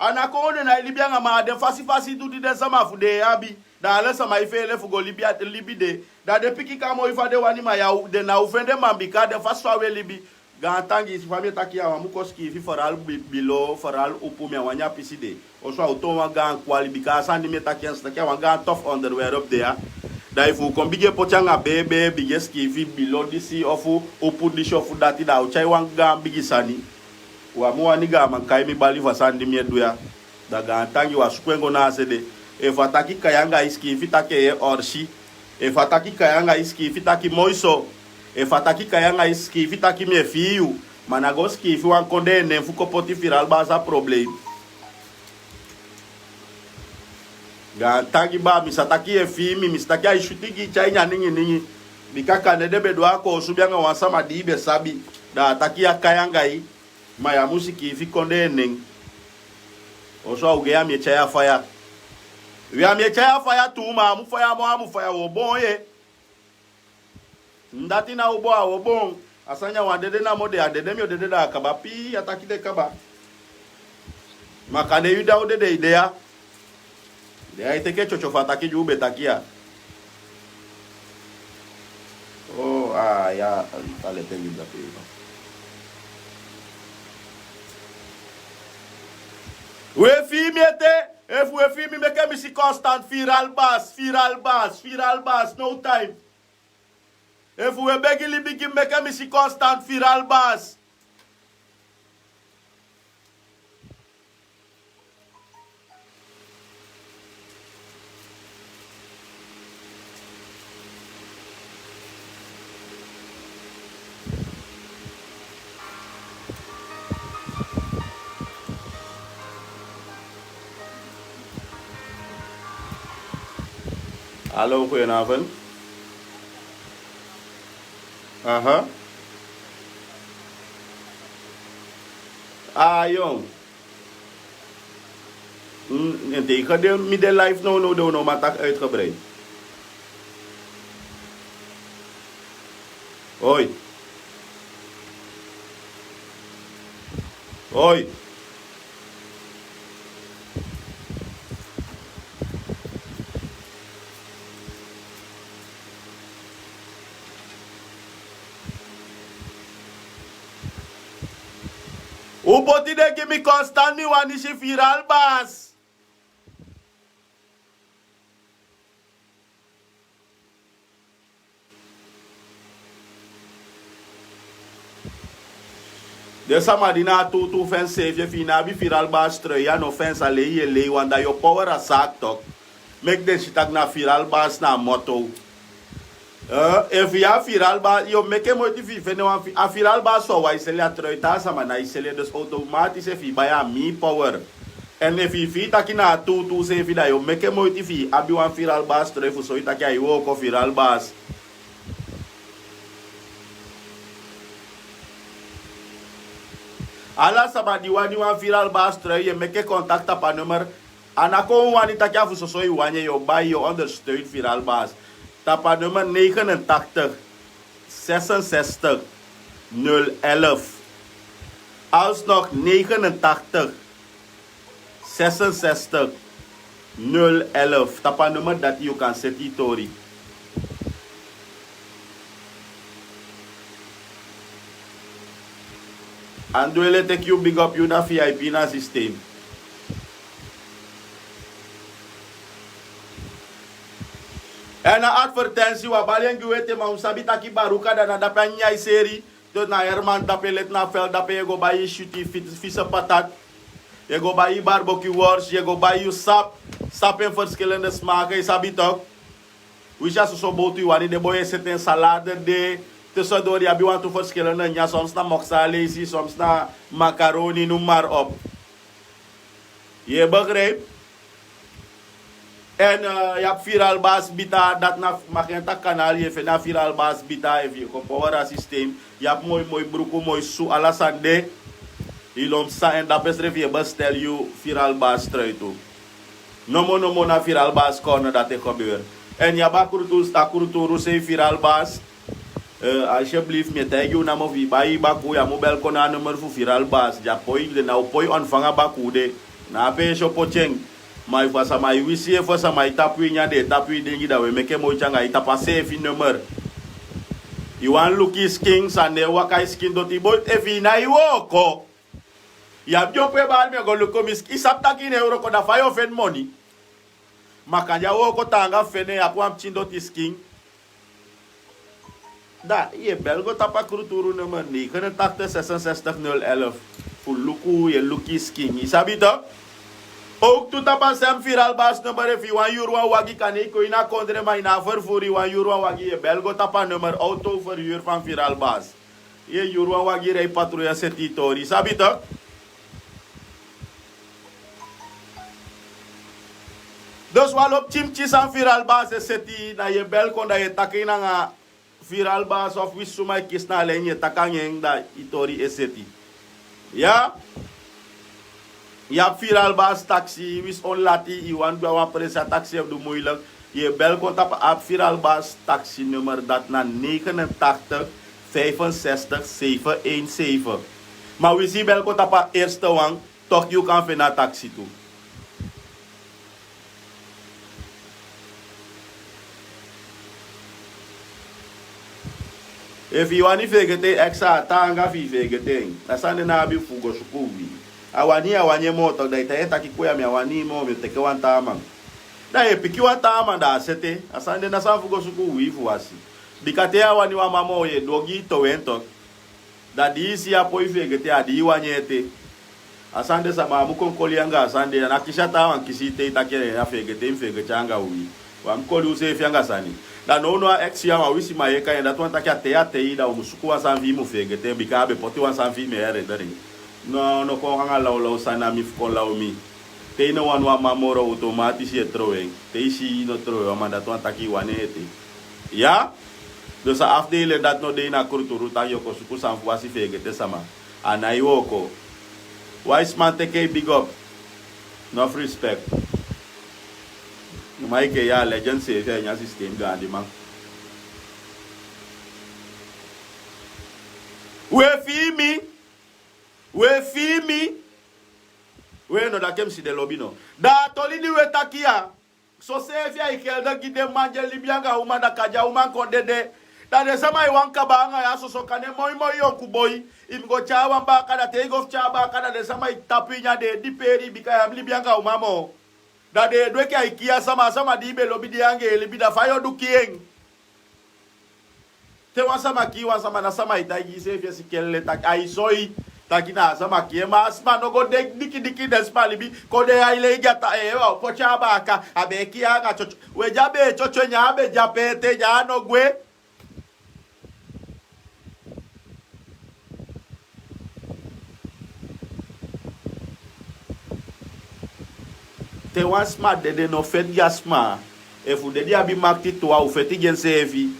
Anakone na ilibianga ma de fasi du di de sama fu de abi. Da alesa maifele fu go libia de libi de. Da de piki kamo ifa de wani ma ya de na ufende mambika de faswa we libi. Gantangi famille takia wa mukoski fi faral bilo faral upu me wanya piside. Oswa utoma gan kwalibika sandi me takia stakia wa gan tough underwear up there. Da ifu kombige pochanga bebe bigeski fi bilo disi ofu opu dishi ofu dati da uchai wanga bigisani wa muwa niga mankai mi bali vasandi mieduya da gantangi wa sukwengo na asede e fataki kayanga iski fi take orshi e fataki kayanga iski fi taki moiso e fataki kayanga iski fi taki me fiu managoski fi wan konde ne fu kopoti firal baza problem Gantangi ba misataki efimi misataki aishutiki chainya ningi bikaka nedebe dwako subyanga wasama dibe sabi da takia kayangai maya musiki fikonde neng oso ugea miechaya fire wi miechaya fire tuma mu fire wo bonye ndati na wo bon asanya wadede na mode adede mi odede da kabapi atakide kaba makane yuda odede idea de ahí te que chocho fataki jube takia. Oh, ya, dale tengo la piba. We fi miete, if we fi mi make me si constant viral bass, no time. If we begili bigi make me si constant viral bass. Hallo, goedenavond. Aha. Jong. Ik ga de midden live nou maar tak uitgebreid. Hoi. Hoi. O boti de give me constant me one is viral bass. De samadina tu fence safe fina bi viral bass trui ya no fence ale wanda yo power a sak tok. Make den shitak na viral bass na motto. If you have viral bass, you make mo ti fi a viral bass so wa isele atroita sama na isele dus automatisch fi baya mi power. En if you fi takina tu se fi da yo make mo ti fi abi wan viral bass troi fu so itaki ai wo ko viral bass. Ala sabadi wani wan viral bass troi je make contacta pa nummer anako wani takia fu so i wanye yo buy yo ondersteun viral bass. Tapa nummer 89 66 011. Alsnog 89 66 011. Tapa nummer that you can set it tori. And doele take you big up you na VIP na system. En na advertentie wa balen guwete ma sabi taki baruka da na dape nyai seri to na Herman dape let na vel dape je go bayi shuti visse patat. Je go bayi barbecue wors, je go bayi sap in verschillende smaken, sabi toch? We just so botu wani de boye zitten salade de tussendoor je want to verschillende ja soms na moxalesi, soms na macaroni, noem maar op. Je begrijpt? En je hebt viral bas bita, dat na magenta kanaal, je vindt na viral bas bita, even je power systeem. Je hebt mooi broeko, mooi su alasande. Ilom sa en dat betreft je bestel je viral bas trui toe. No na viral bas corner dat het gebeurt. En je bakurutu se viral bas. Alsjeblieft, met je naam of je bij baku, je mobile kona nummer voor viral bas. Ja poi de nou poi ontvangen baku de. Na pe je pocheng. Maar voor sa mai wisi voor sa mai tapui nya de tapui de gida we meke mo changa ita passe fi nummer. You want lucky skins and the wakai skin doti boy evi na iwoko. Ya bio pe bal me go luko misk isap taki ne euro ko da fayo fen money. Makanja woko tanga fene apu am chindo ti skin. Da ye belgo tapa kruturu nummer 89 66011 voor luku je lucky skin. Isabi toch? Ook tu tapa sem viral bas nummer if you euro wagi kan ik ko ina kondre ma ina vervoer euro wagi je belgo tapa nummer auto verhuur van viral bas. Je euro wagi rei patrouille setitori. Isabi toch? Dus wal op chimchis aan viral bas seti na je bel kon da je takina nga viral bas of wisuma kis na len je takangeng da itori seti. Ja? Ja viral bas taxi wis on lati iwan gwa wan presa taxi op de moeilijk. Je bel kon tap op viral bas taxi nummer dat na 89 65 717. Maar we zien bel kon tap eerste wang toch je kan vinden taxi toe. If you want to figure extra tanga fi figure asante na abi fugo sukubi awani moto da ita kikuya mi awani mo mi teke wantama da e piki wantama da sete asante na sa fugo sukubi fu wasi bikate awani wa mamo ye dogi to wento da disi apo ifigure adi wanyete asante sama mu konkoli anga asante na kishata wan kisite itakere ya figure changa uwi wa mkoli use fianga sani da no exia ma wisi ma yeka enda to antaki atea ida o musuku wa sanvi mu fegete bikabe poti wa sanvi me ere dari no ko hanga la sana mi ko la mi te no wan wa mamoro automatic e troeng te isi no troe ma da to antaki wanete ya dus afdele dat no de na kurturu ta yoko suku sanvu wasi fegete sama anaiwoko wise man take big up no respect. Maar ik ja legend say je nya system gandi man. We fi mi. We no da kem si de lobby no. Da tolini we takia. So se fia ikel da gide manje libianga uma da kaja uma ko dede. Da de sama I wan kabanga ya so kane moi yo kuboy. Imgo chawa ba kada te go chawa kada de sama tapinya de diperi bika libianga uma mo. Da de dweke aikia sama dibe lobi diange libi da fayo du kieng. Te wasama ki wasama na sama itagi se fia sikelle tak ai soi takina sama ki mas no go de diki despa libi ko de ai le gata wa pocha baka abeki anga chocho we jabe chocho nyabe japete ja no gwe. Te wan smart de no fet gasma e fu de dia bi makti to au feti gen sevi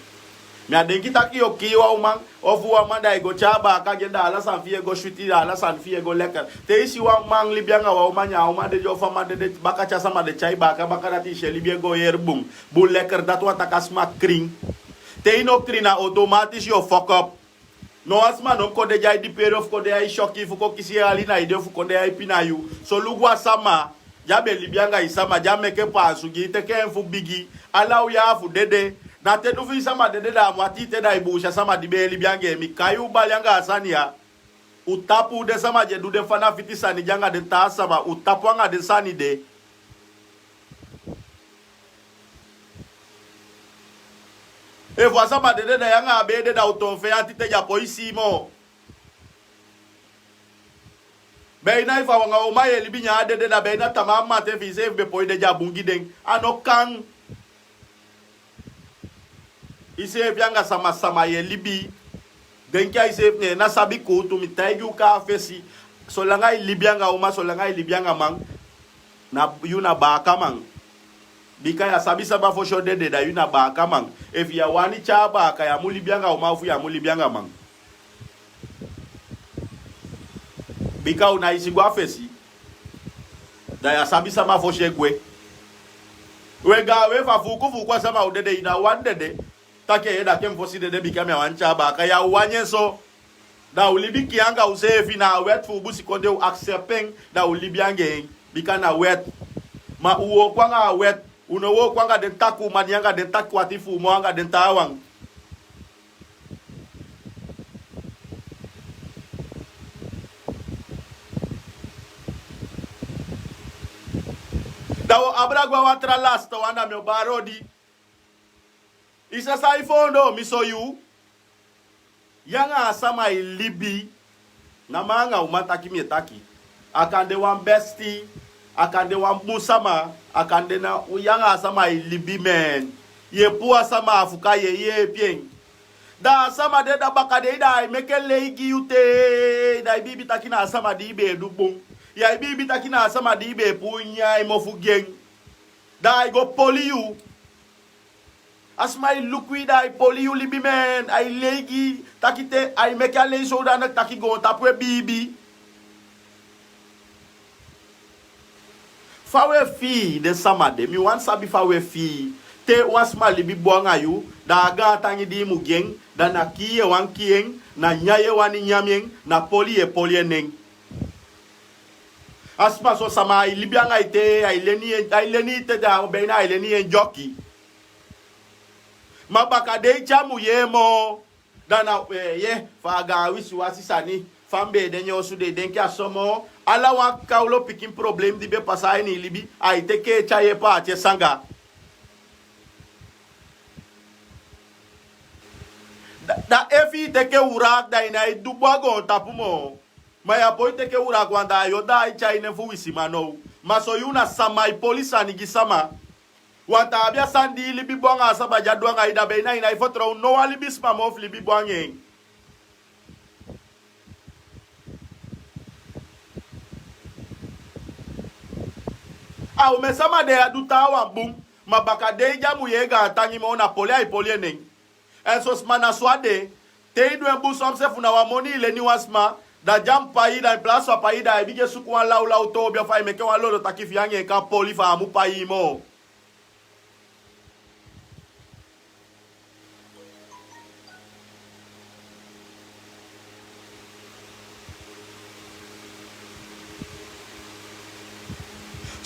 mi adenki taki oki wa man ofu wa man da go chaba ka genda ala san fie go shuti ala san fie go lekker te isi wa man libianga wa man nya ma de jo fa man de baka cha sama de chai baka dati she libie go yer bum bu lekker dat wa takasma kring te ino krina automatisch yo fuck up no asma no ko de jai di period ko de ai shoki fu ko kisi ali na ide fu ko de ai pinayu so lugwa sama jabe libianga isama jame ke pasu gi te ke fu bigi alaw ya fu dede na te du fi sama dede da mwati te da ibusha sama dibe libianga mi kayu balyanga asania utapu de sama je du de fana fiti sani janga de ta sama utapu anga de sani de e voa sama de yanga be de da uton fe anti te ja poisi mo be na ifa wanga o maye libi nya de da be na tamama te fi se be poi de ja bungi den anokan ise vyanga sama ye libi denkia ise ne na sabi ko to mi taigu ka fesi so langa libianga uma so langa libianga mang na yuna ba kamang bika ya sabi saba fo shode de da yuna ba kamang if ya wani cha ba ka ya mulibianga uma fu ya mulibianga mang bika una isi gwa fesi da ya sabi sama fo shegwe we ga we fa fu ku kwa sama udede ina wandede take eda kem fosi de bika me wancha ba ka ya wanye so da ulibi kianga usefi na wet fu busi konde accepting da ulibi ange bika na wet ma uwo kwanga wet uno wo kwanga de taku manianga de taku atifu moanga de tawang dawo abragwa watra last wana me barodi isa sai fondo misoyu yanga sama libi na manga umataki mietaki akande wan besti akande wan musama akande na yanga sama libi men ye pua sama afuka ye pien da sama de da bakade da mekele igi ute da bibi takina sama di be dubung ya bibi takina sama di be punya mofugen da go poliu as my liquid I poli you libi man I legi takite I make a lay so that taki go tapwe bibi fawe fi de samade mi wan sabi fawe fi te was ma libi boanga you da ga tangi di mu geng da na kiye wan kieng na nyaye wani nyamien na poli neng asma so sama libi anga ite I leni te da be na leni en jockey mabaka de chamu yemo dana ye faga wisi wasisani fambe de nyosu de denki asomo ala wa kaulo pikin problem di be pasai ni libi ai teke chaye pa che sanga da efi teke urak da ina dubwa go tapumo maya boy teke urak wanda yo da chai ne fu wisi mano maso yuna sama polisa ni gisama wanta abia sandi libi bonga saba jadwanga ida be ina ifotro no alibi spam of libi bonge au mesama de aduta wa bum mabaka de jamu yega tangi mo na pole ai pole nen enso smana swade te idu embu somse funa wa moni ile ni wasma da jam pai da place wa pai da bige suku wa laula to bia fa meke wa lolo takifi yange ka poli fa mu pai mo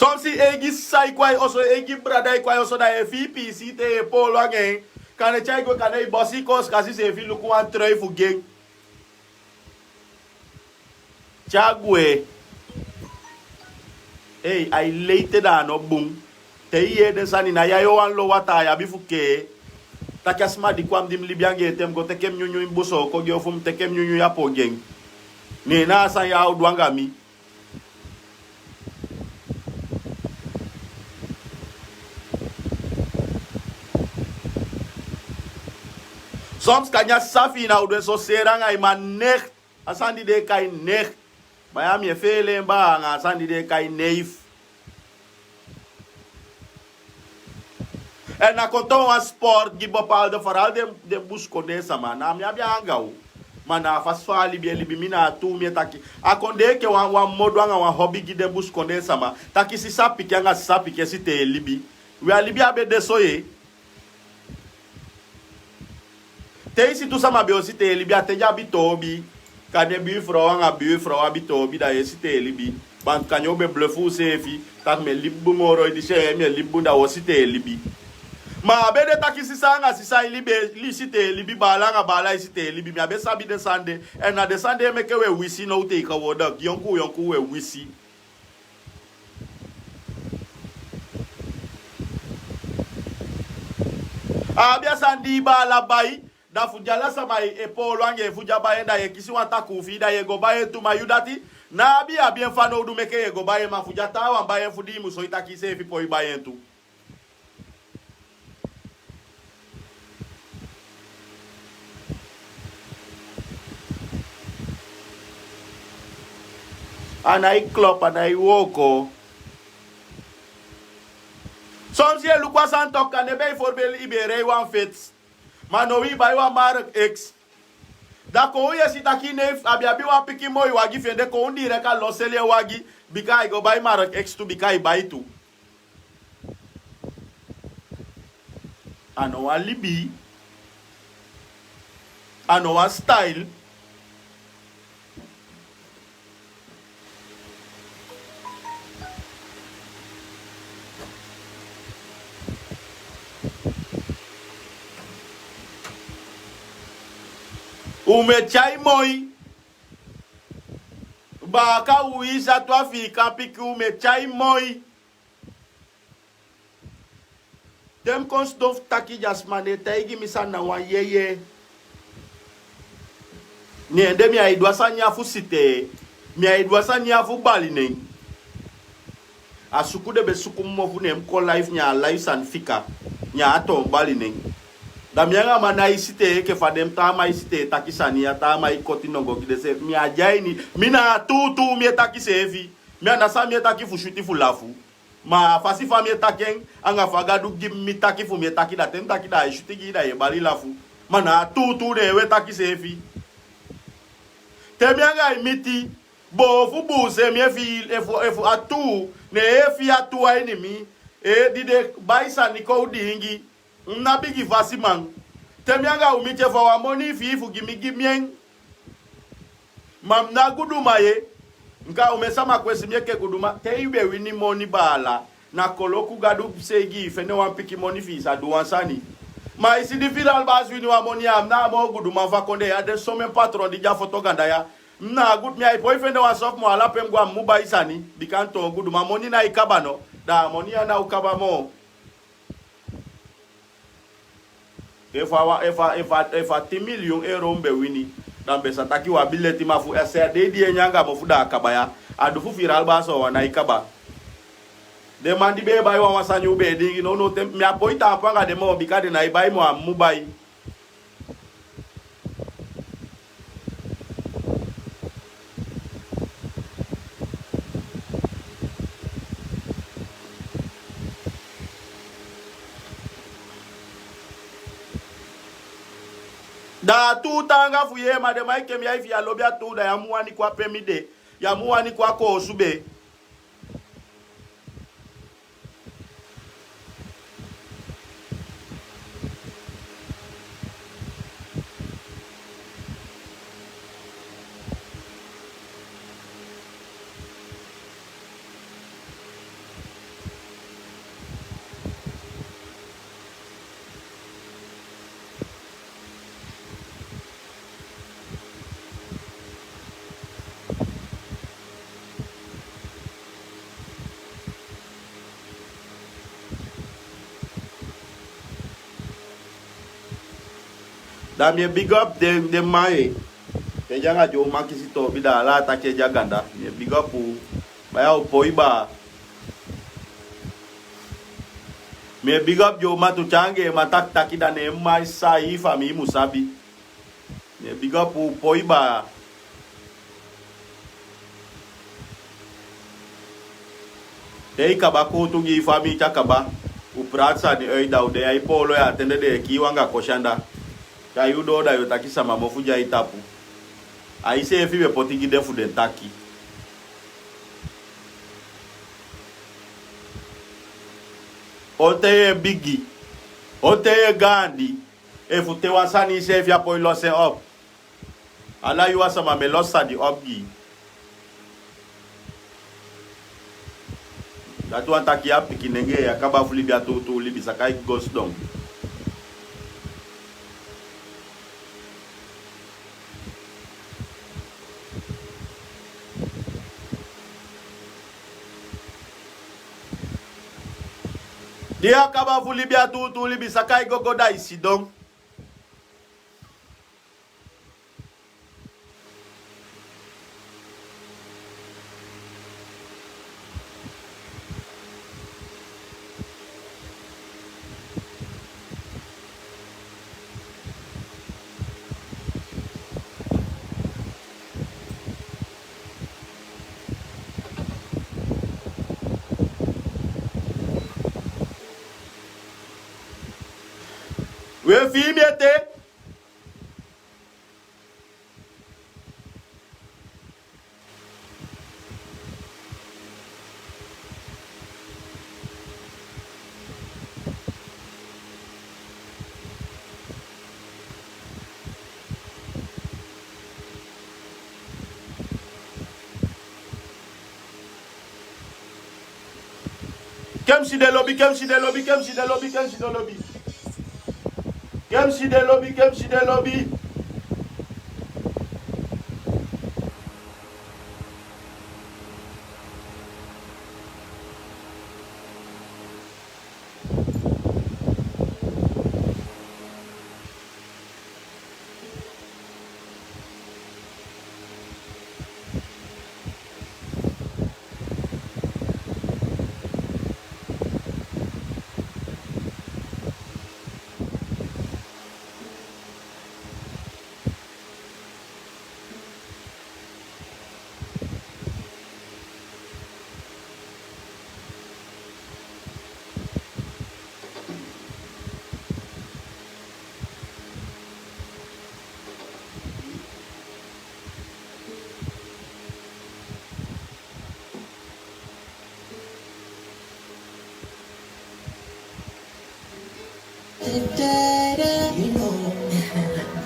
som si egi sai kwai oso egi brada kwai oso da FP si te polo again kan e chai go kan e bosi kos kasi se fi luku an trei fu gen chagwe hey I later da no boom te ye de sani na ya yo an lo wata ya bifuke takasma di kwam dim libiange tem go tekem nyunyu imbuso ko gyo fum tekem nyunyu ya po gen ni na san ya udwanga mi soms kanya safi na udwe so seranga ima nek asandi de kai nek bayam ye fele mba nga asandi de kai neif en na konton wa sport gibo pal de faral de busco de sama na mi abia angau mana fasfali bi libi mina tu mi taki akonde ke wa modwa nga wa hobby gi de busco de sama taki si sapi kyanga sapi ke si te libi we alibi abe de soye te isi tu sama be osi te libi ateja bitobi kane bi fro nga bi fro bitobi da esi te libi ban kanyo be blefu sefi tak me libu moro di she me libu da osi te libi Ma abede taki sisanga sisa libe lisite libi balanga bala isite libi mi abe sabi de sande en na de sande meke we wisi no te ka woda yonku we wisi. Abia sandi bala bai da fujala samai e polo ange fuja bae da ye kisi wanta kufi da ye go bae tu mayudati na abia bien fano du meke ye go bae ma fuja tawa bae fudi muso itaki se fi poi bae tu. Anai klop anai woko. Soms je lukwa san tok kan ebe voorbeeld ibere wan fits. Maar no wi bai wan mark x. Da ko ye sitaki nef abiabi wan piki moi wagi fende ko undi reka losele wagi bika go bai mark x tu bika bai tu. Ano wa libi. Ano wa style. Ume chai moi. Baka uisa tua fika piki ume chai moi. Dem konstof taki jasmane taigi misana wa yeye. Ni ende mi aidwa sa nyafu site. Mi aidwa sa nyafu baline. Asuku de besuku mmofu ne mko life nya life san fika. Nya ato baline. Da mianga mana isite ke fadem tama isite takisani ya tama ikoti nongo kidese mi ajaini mina tu mi takise evi mi anasa mi takifu shuti fulafu ma fasi fa mi taken anga fagadu gim mi takifu mi takida tem takida shuti gida e bali lafu mana tu de we takise evi te mianga imiti bo fu buze mi efu atu ne efi atu enemy e dide baisa niko dingi na bigi vasi man temianga umite for wa money fi fu gimien mam na guduma ye nka umesama kwesi mieke guduma te ibe wini money bala na koloku gadu segi fene wan piki money fi sa duwansani ma isi di viral bas wini wa money am na mo guduma va konde ya de some patron di ja fotoganda ya na good mi ai boyfriend wa sof mo ala pem gwa muba isani bikanto guduma money na ikabano da money na ukaba mo. If I 10 million euro mbe wini dambe sataki wa bileti mafu ese de nyanga mofuda akabaya adufu viral baso wana ikaba de mandi be bai wa wasanyu be dingi no tem mi apoita apanga de mo bikade na ibai mo amubai da tu tanga fuye ma de mai kemi ai fi alobia tu da yamuani kwa pemide yamuani kwa ko sube da me big up de mai ke janga jo makisi to bida la ta ke jaganda me big up ba o poiba me big up jo matu change matak takida ne mai sai fami musabi me big up poiba dei kabako tu gi fami chakaba u pratsa ni ei da de ai polo ya tende de kiwanga koshanda ya yudo da yotakisa mamofuja itapu aise fibe potigi defu den taki oteye bigi oteye gandi efu te wasani se fia po ilose op ala yu wasama melosa di opgi Dat one taki a pikinenge ya kaba fu libi atu libi sakai goes down. Dia kaba fu libi atu libi sakai go da ici donc. We film yete. Kem si de lobby, kem si de lobby, kem si de lobby, kem si de lobby. Kem si de lobby, kem si de lobby.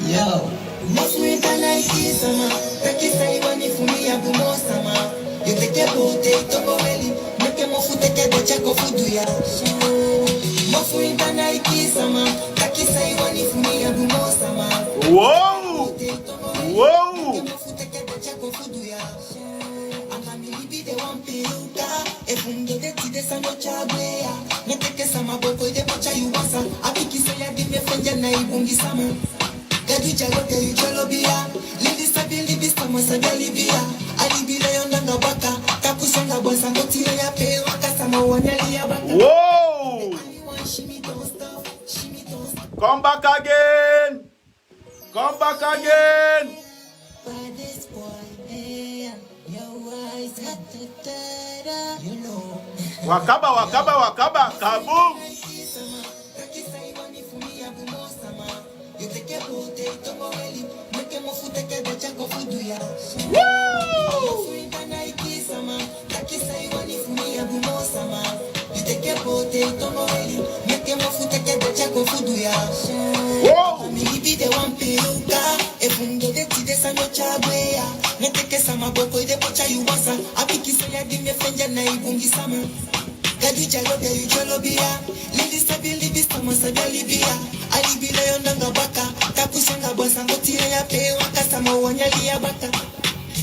Yo, Moswita Nike sama, taki saibani fumi ya bumo sama. Yoteke bote tobo weli, meke mofuteke bocha kofudu ya. Moswita Nike sama, taki saibani fumi ya bumo sama. Wow! Wow! Mofuteke bocha kofudu ya. Amami libi de wampiruka, efundo de tide sano chabwea. Neteke sama boko de bocha yuwasa, abiki soya di mefenja na ibungi sama. Gadu jalo gadu jalo biya, libi sabi libi sama sabi libya. Alibi le yonda nga baka, kakusanga bonsa ngotire ya pe waka sama wanyali ya baka. Whoa! Come back again! Come back again! Wakaba, wakaba, wakaba, kaboom!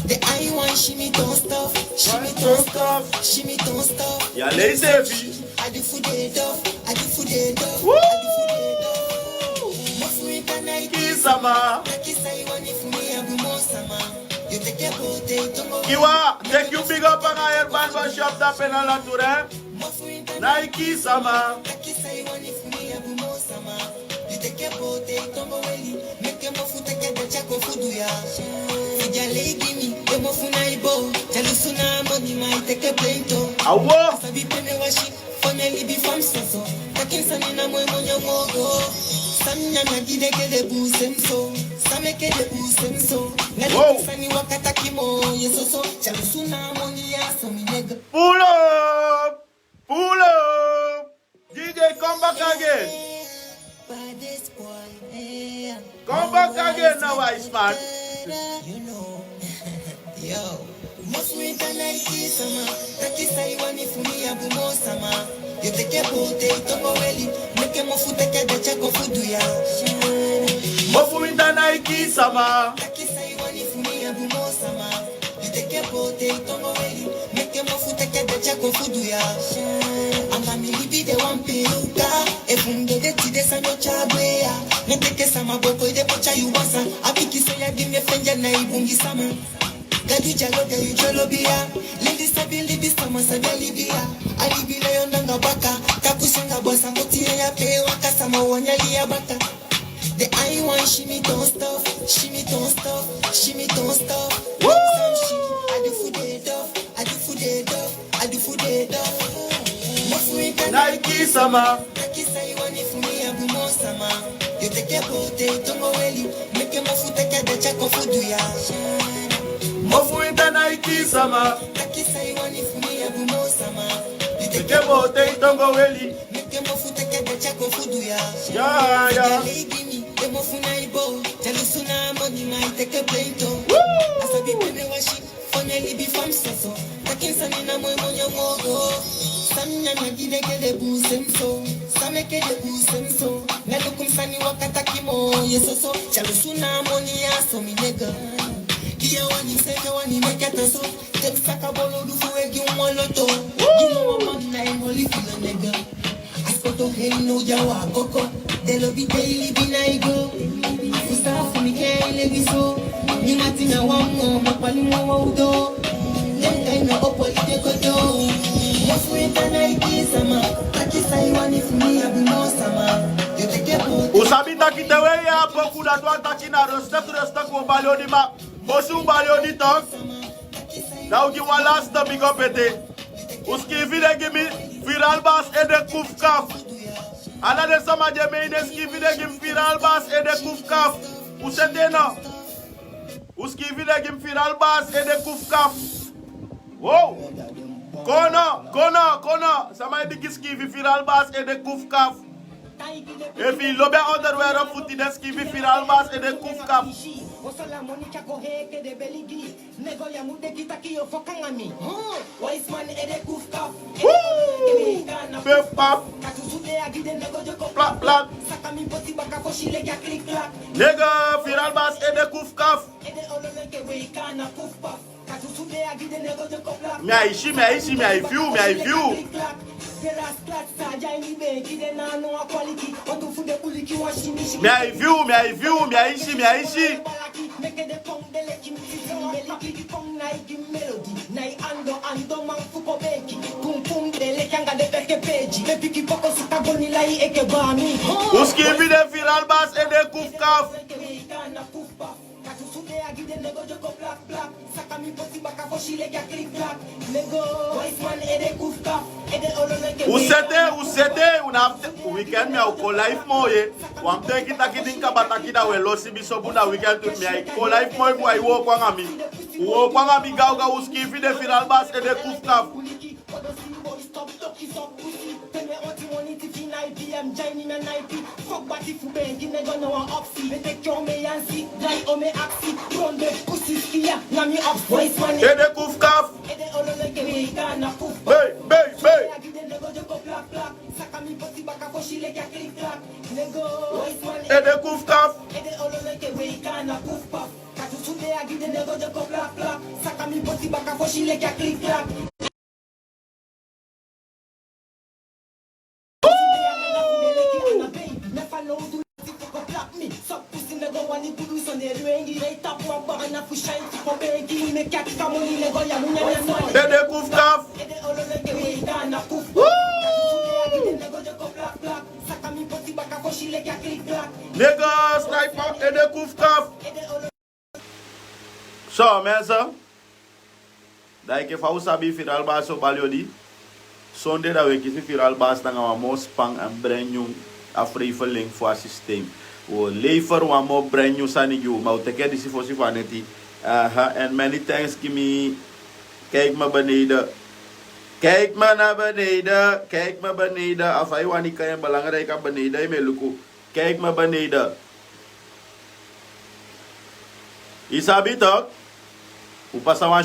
The I want shimmy don't stop, shimmy don't stop, shimmy don't stop. Ya lazy heavy. I do food it off, I do food it off, Woo! I do food it off. Moswita Nike Kisama. Takisai wani fumi abu mosama. You take a potato. Kiwa, take you big up on our barber shop that penala to them. Nike sama. Takisai wani fumi abu mosama. You take a potato mweli, make a mofu take a chako fudu ya. Fijale gimi, the mofu na ibo. Jalusuna money my take a plento. Awo. Sabi pene washi, fone libi fam soso. Takin sanina mwe monyo mogo. Samnya na gide kede busemso. Sameke de busemso. Ngali sani wakata kimo yesoso. Jalusuna money ya so mi nega. Pull up. Pull up. DJ, come back again. Come back again now, Ice Man. Yo, most winter night sama. Taki say wani fumi abu mo sama. You take a boat, tongo weli. Make mo futa ke de chako fudu ya. Most winter Nike sama. Taki say wani fumi abu mo sama. You take a boat, tongo weli. Make mo futa ke de chako fudu ya. Anga mi libi de one peluka. Efundo de ti de sanyo chabwe ya. Me take sama boko de pocha you wasa. Apiki say ya di me fenja na ibungi sama. Gadi jalo de ujolo biya. Ladies have been libis kama sabe libya. Alibi na yondanga baka. Kapusenga bosa moti ya pe waka sama wanyali ya baka. The I want shimmy don't stop, shimmy don't stop, shimmy don't stop. Some shit, I do for the dove, I do for the dove, I do for the dove. Most winter Nike sama. Taki say one if me abu mo sama. You take a boat, tongo weli. Make mo futa ke de chako fudu ya. Most winter Nike sama. Taki say one if me abu mo sama. You take Take a boat, bote tongo weli. make mo futa ke de chako fudu ya. Yeah. Give me, demo funai bo. Tell you suna money might take a plane to. As I be pene washi, fonye libi fam seso. Takin sanina mo monyo mogo. Samnya na gide ke de busenso. Same ke de busenso. Nalukum sani wakataki mo yesoso. Tell you suna money ya so mi nigga. Kia wani seke wani meketa so. Tek saka bolo du fuwe gi umoloto. You know I'm on na ingoli filo nigga. Askoto hey no jawa koko. De lobi daily binaigo. Afusa fumi ke lebiso. Ni matina wamo mapali mwa udo. Nenga ina opoli de kodo. Mofu ita naiki sama. Taki sai wani fumi abumo sama. You take a boat. Usabi taki tewe ya poku da tuan taki na restek ko balio di ma. Mosu balio di tok. Da uki wa last big up ete. Uski vile gimi viral bass e de kuf kaf. Ana de sama je meine ski vile gim viral bass e de kuf kaf. Usete na. Uski vile gim viral bass e de kuf kaf. Wow. Kona. Sama e di ski viral bass e de kuf kaf. If you lobe underwear of footy de ski viral bass e de kuf kaf. Osola monika koheke de beligi. Nego ya mude kitaki yo fokangami. Wise man ede kufka. Pep pap. Katusude agide nego joko Plak plak. Sakami poti baka koshi lega click clack. Nigga viral bass e de kuf kaf. Ede ololeke weika na kufpa. Katusude agide nego joko plak. Me aishi, me view. Peras clat saja ini be gide na no quality. Otu fude kuliki washimishi. Me aishi, me aishi. Make the pong de lekim melody pong nai give melody nai ando man fuko beki pum de lekanga de peke page de piki poko suka boni lai eke bami Uski vide viral bass e de kuf kaf. Katusude agide nego joko black sakami poti baka koshi lega click clack nego wise man ede kufka ede ololeke Usete, weekend me au life moye. Wamte kita kidinka batakida we losi bisobuna weekend to me ai ko life moye kwa iwo kwa ngami. Uwo kwa ngami gauga uski vide viral bass e de kuf kaf. I'm joining a night. Fuck body for banking, they gonna want upsy. They take your me and see, like on me axi. Run the pussy here, now me up voice man. E de kuf kaf. Ede olo like me, gana kuf. Hey. I give them nego joko black. Saka mi poti baka koshi lega click clack. Nego voice man. E de kuf kaf. Ede olo like me, gana kuf pop. Katu sude I give them nego joko black. Saka mi poti baka koshi lega click clack. Ede kuf kaf. Nigga, Snaipa, ede kuf kaf. So, mensen. Dat ik even sabi viral baas op Baliodi. Zonde dat we kiezen viral baas dan gaan we mos pang en brengen afreveling voor het systeem. We leveren we mo brengen sanigyo, maar we teken die sifosi van het. En many thanks Kimi. Kijk maar beneden. Kijk maar naar beneden. Kijk maar beneden. Als hij wanneer kan je belangrijk aan beneden meluku. Kijk maar beneden. Isabi toch? Ou pas ça va